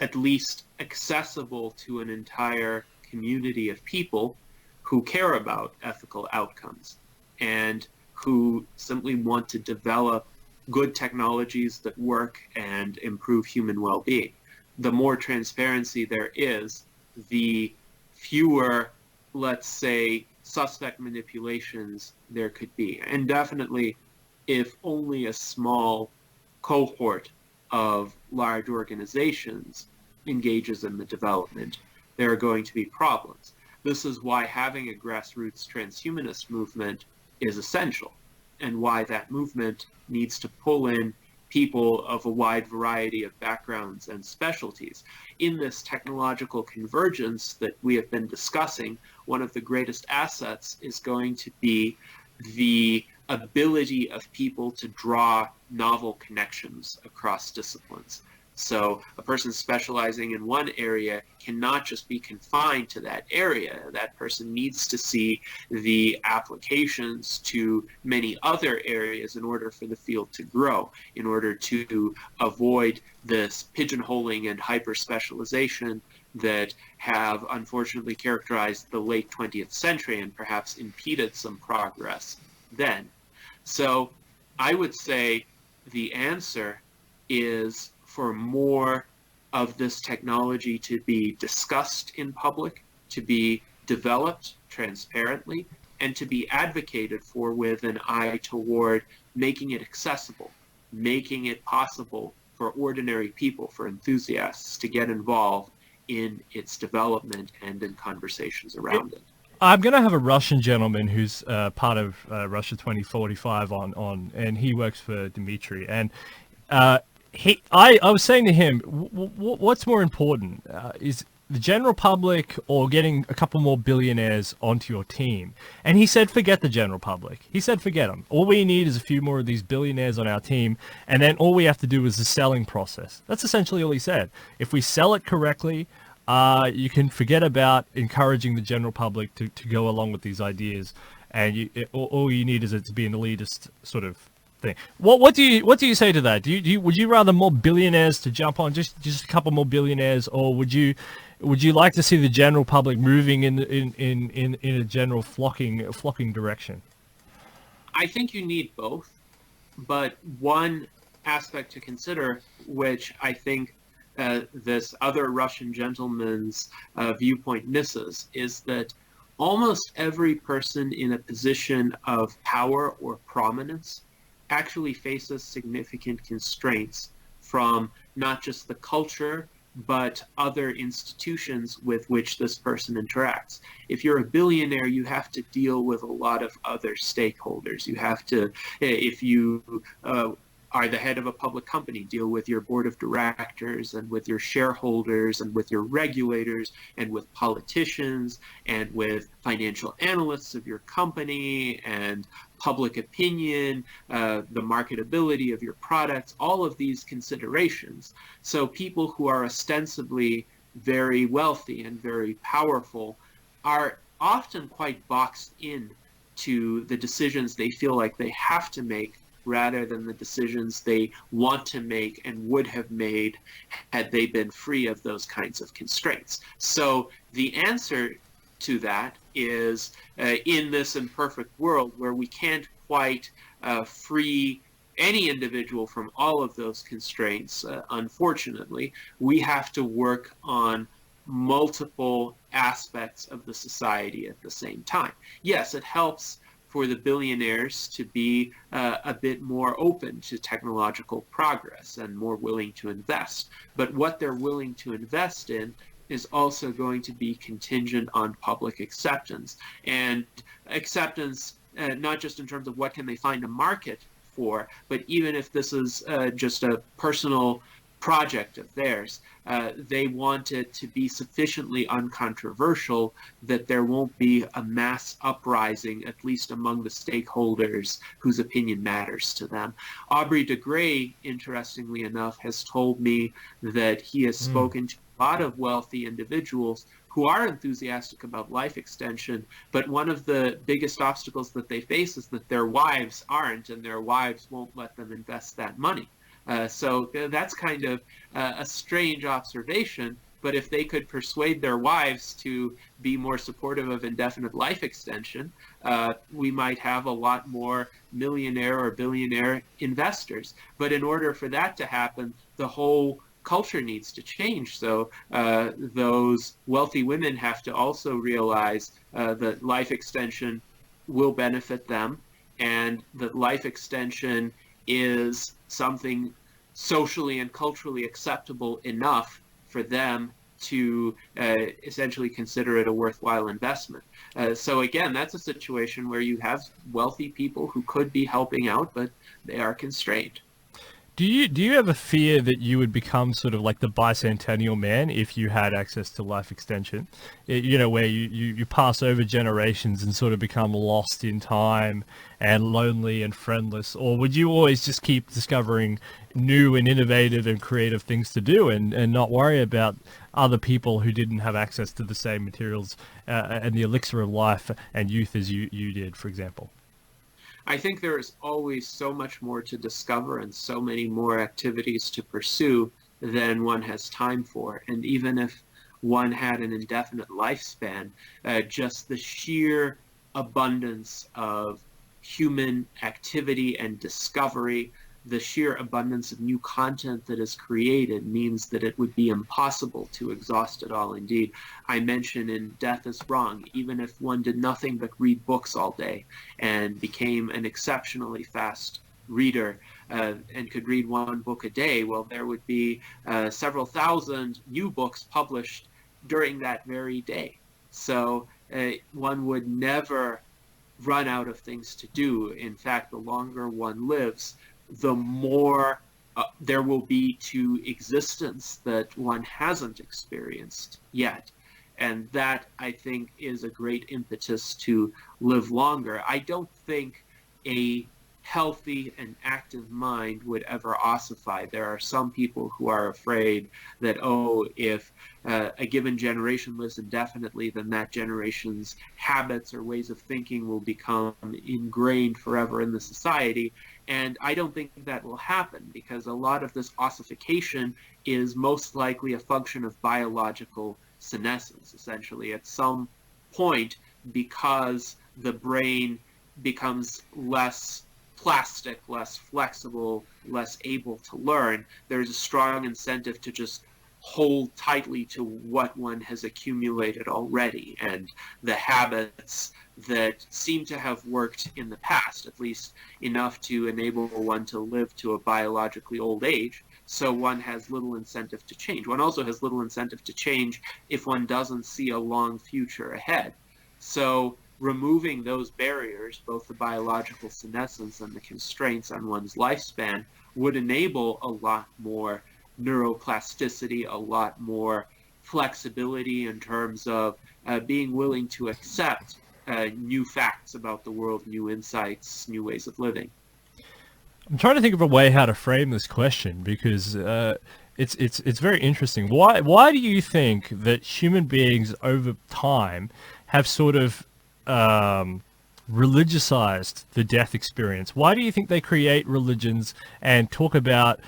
at least accessible to an entire community of people who care about ethical outcomes and who simply want to develop good technologies that work and improve human well-being. The more transparency there is, the fewer, let's say, suspect manipulations there could be. And definitely, if only a small cohort of large organizations engages in the development, there are going to be problems. This is why having a grassroots transhumanist movement is essential, and why that movement needs to pull in people of a wide variety of backgrounds and specialties. In this technological convergence that we have been discussing, one of the greatest assets is going to be the ability of people to draw novel connections across disciplines. So a person specializing in one area cannot just be confined to that area. That person needs to see the applications to many other areas in order for the field to grow, in order to avoid this pigeonholing and hyper-specialization that have unfortunately characterized the late 20th century and perhaps impeded some progress then. So I would say the answer is for more of this technology to be discussed in public, to be developed transparently, and to be advocated for with an eye toward making it accessible, making it possible for ordinary people, for enthusiasts, to get involved in its development and in conversations around it. I'm going to have a Russian gentleman who's part of Russia 2045 on, and he works for Dmitry. And I was saying to him, what's more important, is the general public or getting a couple more billionaires onto your team? And he said, forget the general public. He said, forget them. All we need is a few more of these billionaires on our team, and then all we have to do is the selling process. That's essentially all he said. If we sell it correctly, you can forget about encouraging the general public to go along with these ideas, and all you need is it to be an elitist sort of thing. What do you say to that? Would you rather more billionaires to jump on, just a couple more billionaires, or would you like to see the general public moving in a general flocking direction? I think you need both, but one aspect to consider, which I think this other Russian gentleman's viewpoint misses, is that almost every person in a position of power or prominence actually faces significant constraints from not just the culture, but other institutions with which this person interacts. If you're a billionaire, you have to deal with a lot of other stakeholders. You have to, if you are the head of a public company, deal with your board of directors and with your shareholders and with your regulators and with politicians and with financial analysts of your company and public opinion, the marketability of your products, all of these considerations. So people who are ostensibly very wealthy and very powerful are often quite boxed in to the decisions they feel like they have to make rather than the decisions they want to make and would have made had they been free of those kinds of constraints. So the answer to that is in this imperfect world where we can't quite free any individual from all of those constraints, unfortunately, we have to work on multiple aspects of the society at the same time. Yes, it helps for the billionaires to be a bit more open to technological progress and more willing to invest. But what they're willing to invest in is also going to be contingent on public acceptance. And acceptance, not just in terms of what can they find a market for, but even if this is just a personal project of theirs, they want it to be sufficiently uncontroversial that there won't be a mass uprising, at least among the stakeholders whose opinion matters to them. Aubrey de Grey, interestingly enough, has told me that he has spoken to a lot of wealthy individuals who are enthusiastic about life extension, but one of the biggest obstacles that they face is that their wives aren't, and their wives won't let them invest that money. So that's kind of a strange observation, but if they could persuade their wives to be more supportive of indefinite life extension, we might have a lot more millionaire or billionaire investors. But in order for that to happen, the whole culture needs to change. So those wealthy women have to also realize that life extension will benefit them, and that life extension is something socially and culturally acceptable enough for them to essentially consider it a worthwhile investment. So again, that's a situation where you have wealthy people who could be helping out, but they are constrained. Do you ever fear that you would become sort of like the bicentennial man if you had access to life extension? Where you pass over generations and sort of become lost in time and lonely and friendless? Or would you always just keep discovering new and innovative and creative things to do and not worry about other people who didn't have access to the same materials and the elixir of life and youth as you did, for example? I think there is always so much more to discover and so many more activities to pursue than one has time for. And even if one had an indefinite lifespan, just the sheer abundance of human activity and discovery, the sheer abundance of new content that is created means that it would be impossible to exhaust it all. Indeed, I mention in Death is Wrong, even if one did nothing but read books all day and became an exceptionally fast reader and could read one book a day, well, there would be several thousand new books published during that very day. So one would never run out of things to do. In fact, the longer one lives, the more there will be to existence that one hasn't experienced yet. And that, I think, is a great impetus to live longer. I don't think a healthy and active mind would ever ossify. There are some people who are afraid that, if a given generation lives indefinitely, then that generation's habits or ways of thinking will become ingrained forever in the society. And I don't think that will happen, because a lot of this ossification is most likely a function of biological senescence. Essentially, at some point, because the brain becomes less plastic, less flexible, less able to learn, there's a strong incentive to just hold tightly to what one has accumulated already, and the habits that seem to have worked in the past, at least enough to enable one to live to a biologically old age. So one has little incentive to change. One also has little incentive to change if one doesn't see a long future ahead. So removing those barriers, both the biological senescence and the constraints on one's lifespan, would enable a lot more neuroplasticity, a lot more flexibility in terms of being willing to accept new facts about the world, new insights, new ways of living. I'm trying to think of a way how to frame this question, because it's very interesting. Why do you think that human beings over time have sort of religiousized the death experience? Why do you think they create religions and talk about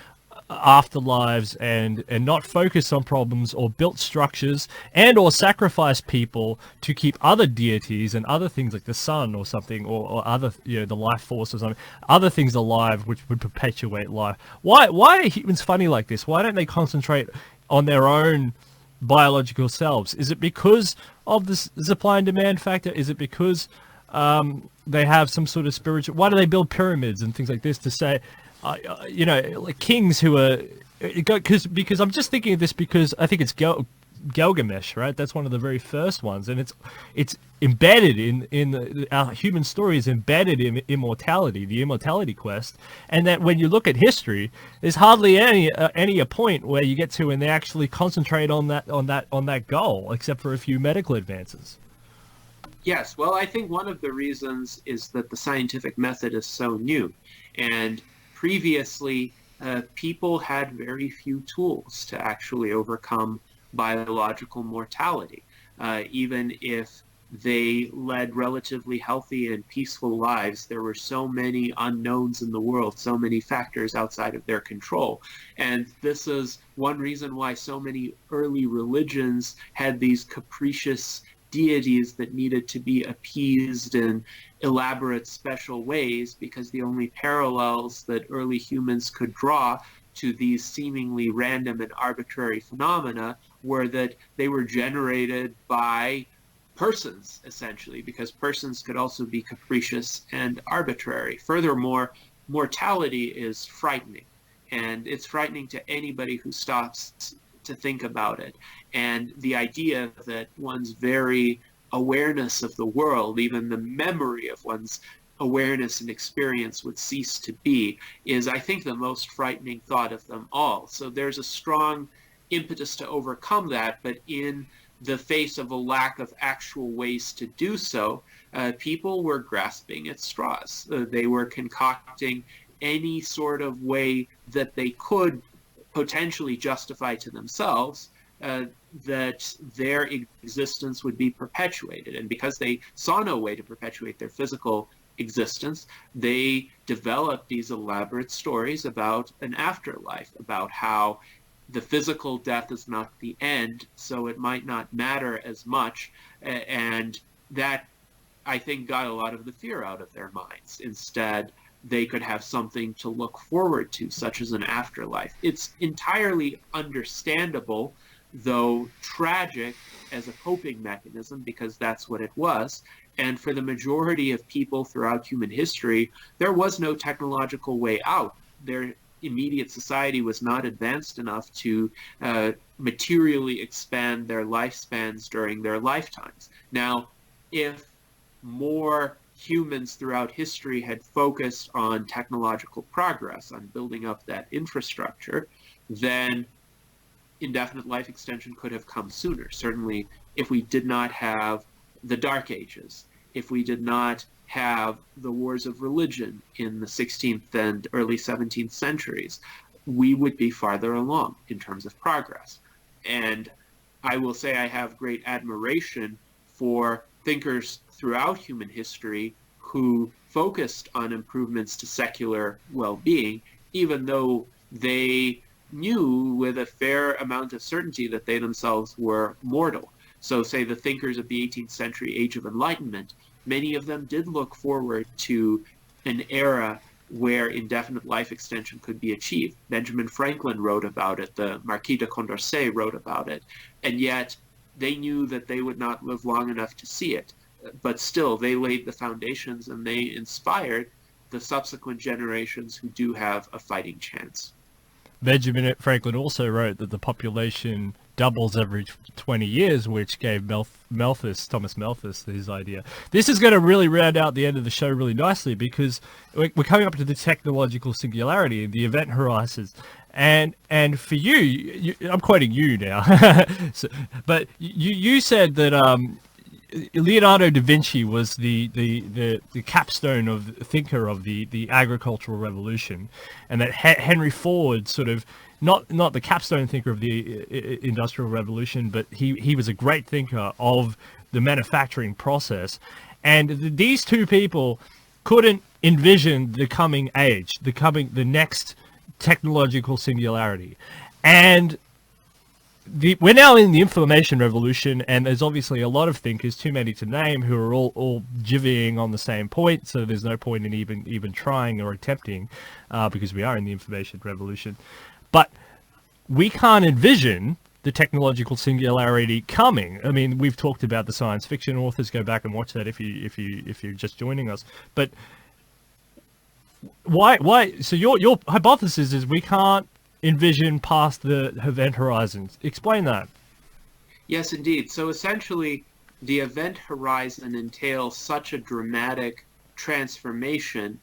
afterlives and not focus on problems, or built structures and or sacrifice people to keep other deities and other things like the sun or something, or other, the life force or something, other things alive which would perpetuate life? Why are humans funny like this? Why don't they concentrate on their own biological selves? Is it because of this supply and demand factor? Is it because they have some sort of spiritual? Why do they build pyramids and things like this to say, like kings who are, because I'm just thinking of this because I think it's Gilgamesh, right? That's one of the very first ones, and it's embedded in our human story is embedded in immortality, the immortality quest, and that when you look at history, there's hardly any a point where you get to and they actually concentrate on that goal, except for a few medical advances. Yes, well, I think one of the reasons is that the scientific method is so new, and previously, people had very few tools to actually overcome biological mortality. Even if they led relatively healthy and peaceful lives, there were so many unknowns in the world, so many factors outside of their control. And this is one reason why so many early religions had these capricious deities that needed to be appeased in elaborate special ways, because the only parallels that early humans could draw to these seemingly random and arbitrary phenomena were that they were generated by persons, essentially, because persons could also be capricious and arbitrary. Furthermore, mortality is frightening, and it's frightening to anybody who stops to think about it. And the idea that one's very awareness of the world, even the memory of one's awareness and experience, would cease to be, is, I think, the most frightening thought of them all. So there's a strong impetus to overcome that, but in the face of a lack of actual ways to do so, people were grasping at straws. They were concocting any sort of way that they could potentially justify to themselves that their existence would be perpetuated. And because they saw no way to perpetuate their physical existence, they developed these elaborate stories about an afterlife, about how the physical death is not the end, so it might not matter as much. And that, I think, got a lot of the fear out of their minds. Instead, they could have something to look forward to, such as an afterlife. It's entirely understandable, though tragic, as a coping mechanism, because that's what it was. And for the majority of people throughout human history, there was no technological way out. Their immediate society was not advanced enough to materially expand their lifespans during their lifetimes. Now, if more humans throughout history had focused on technological progress, on building up that infrastructure, then indefinite life extension could have come sooner. Certainly, if we did not have the Dark Ages, if we did not have the wars of religion in the 16th and early 17th centuries, we would be farther along in terms of progress. And I will say I have great admiration for thinkers throughout human history who focused on improvements to secular well-being, even though they knew with a fair amount of certainty that they themselves were mortal. So say the thinkers of the 18th century Age of Enlightenment, many of them did look forward to an era where indefinite life extension could be achieved. Benjamin Franklin wrote about it, the Marquis de Condorcet wrote about it, and yet they knew that they would not live long enough to see it. But still, they laid the foundations and they inspired the subsequent generations who do have a fighting chance. Benjamin Franklin also wrote that the population doubles every 20 years, which gave Thomas Malthus his idea. This is going to really round out the end of the show really nicely, because we're coming up to the technological singularity, the event horizons. And for you, I'm quoting you now, but you said that Leonardo da Vinci was the capstone of thinker of the agricultural revolution, and that Henry Ford sort of not the capstone thinker of the industrial revolution, but he was a great thinker of the manufacturing process. And these two people couldn't envision the coming age, the next technological singularity. And we're now in the information revolution, and there's obviously a lot of thinkers, too many to name, who are all jivvying on the same point, so there's no point in even trying or attempting, because we are in the information revolution. But we can't envision the technological singularity coming. I mean, we've talked about the science fiction authors. Go back and watch that if you're just joining us. But why? So your hypothesis is we can't envision past the event horizons. Explain that. Yes, indeed. So essentially, the event horizon entails such a dramatic transformation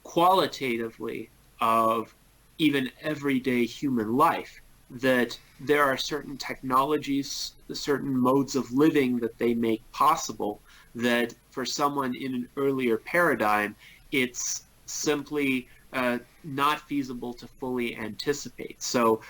qualitatively of even everyday human life that there are certain technologies, certain modes of living that they make possible that for someone in an earlier paradigm, it's simply not feasible to fully anticipate. So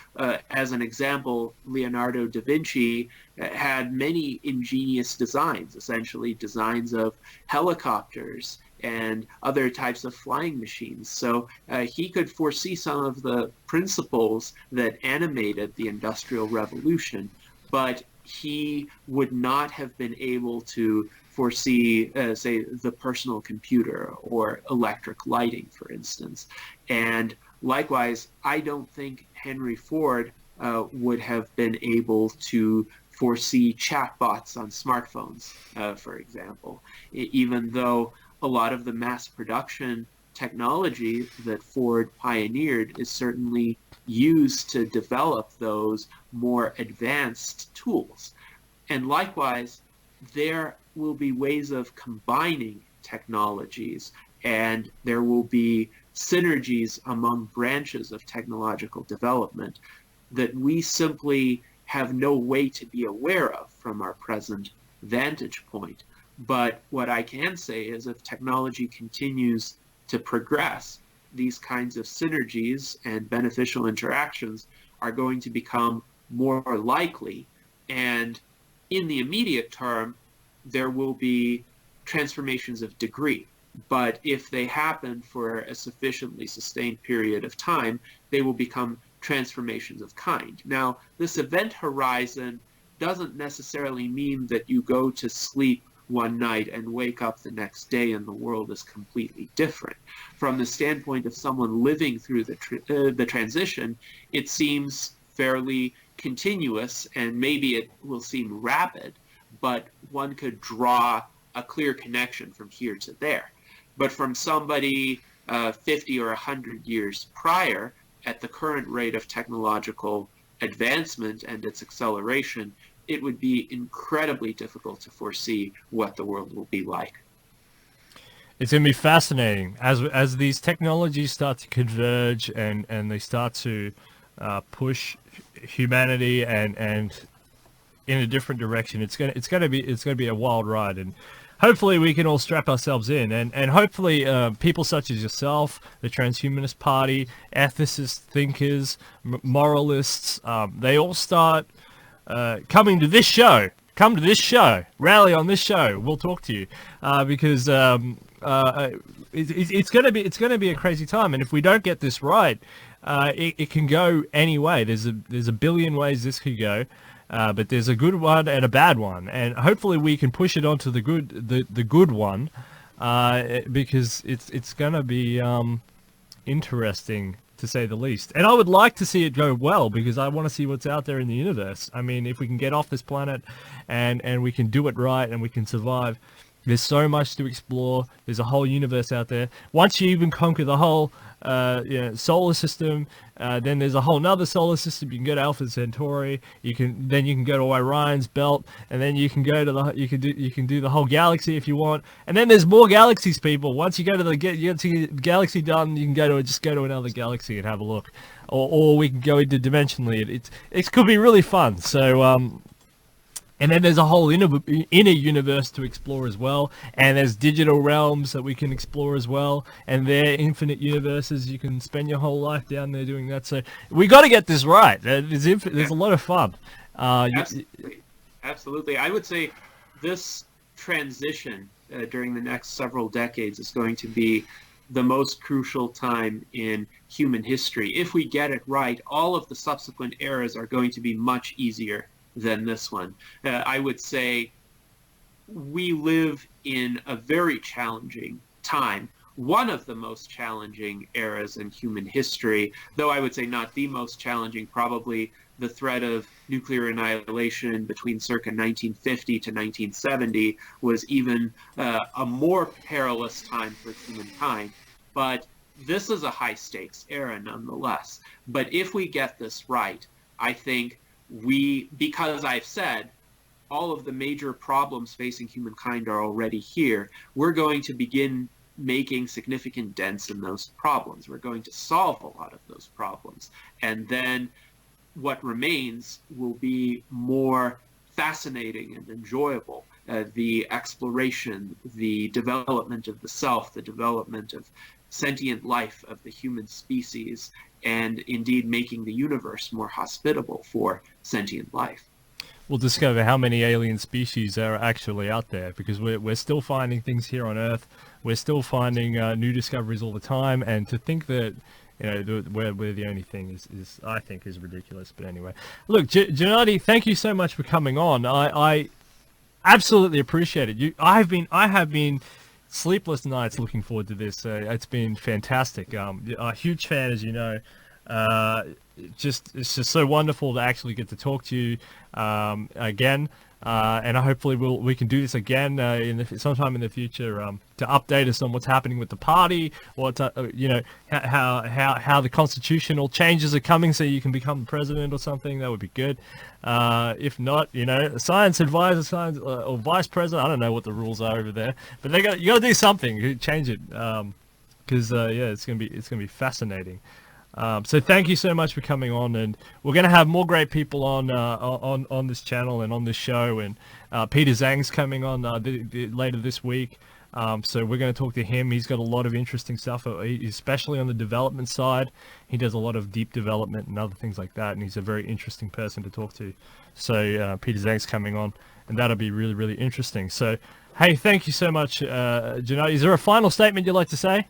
as an example, Leonardo da Vinci had many ingenious designs, essentially designs of helicopters and other types of flying machines. So he could foresee some of the principles that animated the Industrial Revolution, but he would not have been able to foresee, say, the personal computer or electric lighting, for instance. And likewise, I don't think Henry Ford would have been able to foresee chatbots on smartphones, for example, even though a lot of the mass production technology that Ford pioneered is certainly used to develop those more advanced tools. And likewise, there will be ways of combining technologies, and there will be synergies among branches of technological development that we simply have no way to be aware of from our present vantage point. But what I can say is if technology continues to progress, these kinds of synergies and beneficial interactions are going to become more likely. And in the immediate term, there will be transformations of degree. But if they happen for a sufficiently sustained period of time, they will become transformations of kind. Now, this event horizon doesn't necessarily mean that you go to sleep one night and wake up the next day and the world is completely different. From the standpoint of someone living through the transition, it seems fairly continuous, and maybe it will seem rapid, but one could draw a clear connection from here to there. But from somebody 50 or 100 years prior, at the current rate of technological advancement and its acceleration, it would be incredibly difficult to foresee what the world will be like. It's going to be fascinating as these technologies start to converge and they start to push humanity and in a different direction. It's going to be a wild ride, and hopefully we can all strap ourselves in, and hopefully people such as yourself, the Transhumanist Party, ethicists, thinkers, moralists, they all start coming to this show. Come to this show. Rally on this show. We'll talk to you because it's going to be a crazy time. And if we don't get this right, it can go any way. There's a billion ways this could go, but there's a good one and a bad one. And hopefully we can push it onto the good one because it's going to be interesting, to say the least. And I would like to see it go well because I want to see what's out there in the universe. I mean, if we can get off this planet and we can do it right and we can survive, there's so much to explore. There's a whole universe out there. Once you even conquer the whole solar system, then there's a whole nother solar system. You can go to Alpha Centauri. You can go to Orion's belt, and then you can go to you can do the whole galaxy if you want. And then there's more galaxies, people. Once you go to get to galaxy done, you can go to another galaxy and have a look, or we can go interdimensionally. It could be really fun. So And then there's a whole inner universe to explore as well. And there's digital realms that we can explore as well. And they're infinite universes. You can spend your whole life down there doing that. So we got to get this right. There's a lot of fun. Absolutely. I would say this transition during the next several decades is going to be the most crucial time in human history. If we get it right, all of the subsequent eras are going to be much easier than this one. I would say we live in a very challenging time, one of the most challenging eras in human history, though I would say not the most challenging. Probably the threat of nuclear annihilation between circa 1950 to 1970 was even a more perilous time for humankind. But this is a high-stakes era nonetheless. But if we get this right, I think because I've said all of the major problems facing humankind are already here, we're going to begin making significant dents in those problems. We're going to solve a lot of those problems. And then what remains will be more fascinating and enjoyable. The exploration, the development of the self, the development of sentient life of the human species, and indeed making the universe more hospitable for sentient life. We'll discover how many alien species are actually out there, because we're still finding things here on Earth. We're still finding new discoveries all the time, and to think that we're the only thing is I think is ridiculous. But anyway, look, Gennady, thank you so much for coming on. I absolutely appreciate it. I have been sleepless nights looking forward to this. It's been fantastic. A huge fan, as you know. It's just so wonderful to actually get to talk to you again, and hopefully we can do this again sometime in the future to update us on what's happening with the party, how the constitutional changes are coming, so you can become president or something. That would be good. If not, science advisor, science or vice president. I don't know what the rules are over there, but you got to do something, change it, because it's gonna be fascinating. So thank you so much for coming on, and we're going to have more great people on this channel and on this show, and Peter Zhang's coming on later this week. So we're going to talk to him. He's got a lot of interesting stuff, especially on the development side. He does a lot of deep development and other things like that, and he's a very interesting person to talk to. So Peter Zhang's coming on, and that'll be really, really interesting. So, hey, thank you so much, Gennady. Is there a final statement you'd like to say?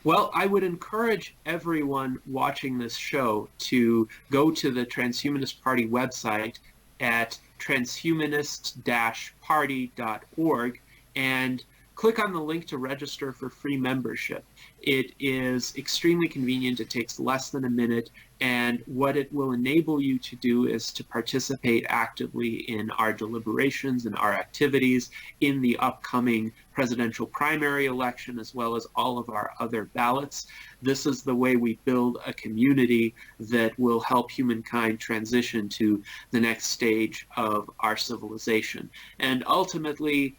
Well, I would encourage everyone watching this show to go to the Transhumanist Party website at transhumanist-party.org and click on the link to register for free membership. It is extremely convenient. It takes less than a minute, and what it will enable you to do is to participate actively in our deliberations and our activities in the upcoming presidential primary election, as well as all of our other ballots. This is the way we build a community that will help humankind transition to the next stage of our civilization. And ultimately,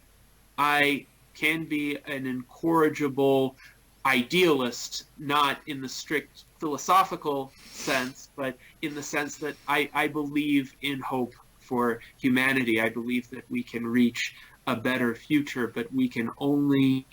I can be an incorrigible idealist, not in the strict philosophical sense, but in the sense that I believe in hope for humanity. I believe that we can reach a better future, but we can only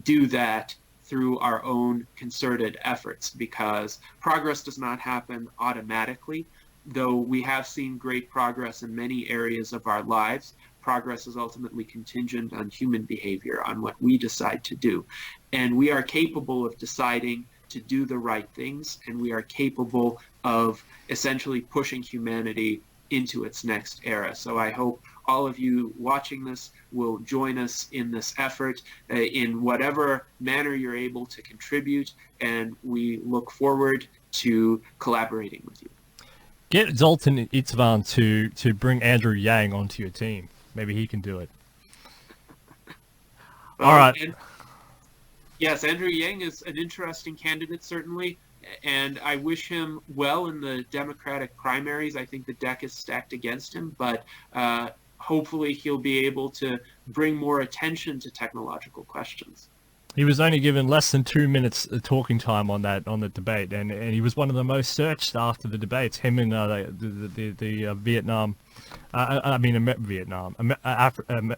do that through our own concerted efforts, because progress does not happen automatically. Though we have seen great progress in many areas of our lives, progress is ultimately contingent on human behavior, on what we decide to do. And we are capable of deciding to do the right things, and we are capable of essentially pushing humanity into its next era. So I hope all of you watching this will join us in this effort in whatever manner you're able to contribute, and we look forward to collaborating with you. Get Zoltan Istvan to bring Andrew Yang onto your team. Maybe he can do it. All right. Yes, Andrew Yang is an interesting candidate, certainly, and I wish him well in the Democratic primaries. I think the deck is stacked against him, but hopefully he'll be able to bring more attention to technological questions. He was only given less than 2 minutes talking time on the debate, and he was one of the most searched after the debates. Him and the Vietnam,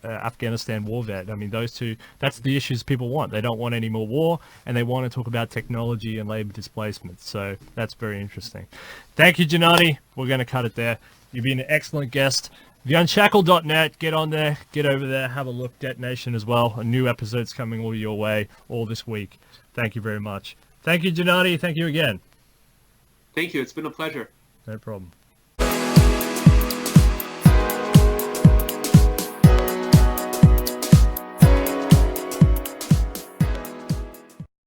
Afghanistan war vet. I mean, those two. That's the issues people want. They don't want any more war, and they want to talk about technology and labor displacement. So that's very interesting. Thank you, Gennady. We're going to cut it there. You've been an excellent guest. TheUnshackled.net, get on there, get over there, have a look. Detonation as well. A new episode's coming all your way all this week. Thank you very much. Thank you, Gennady. Thank you again. Thank you. It's been a pleasure. No problem.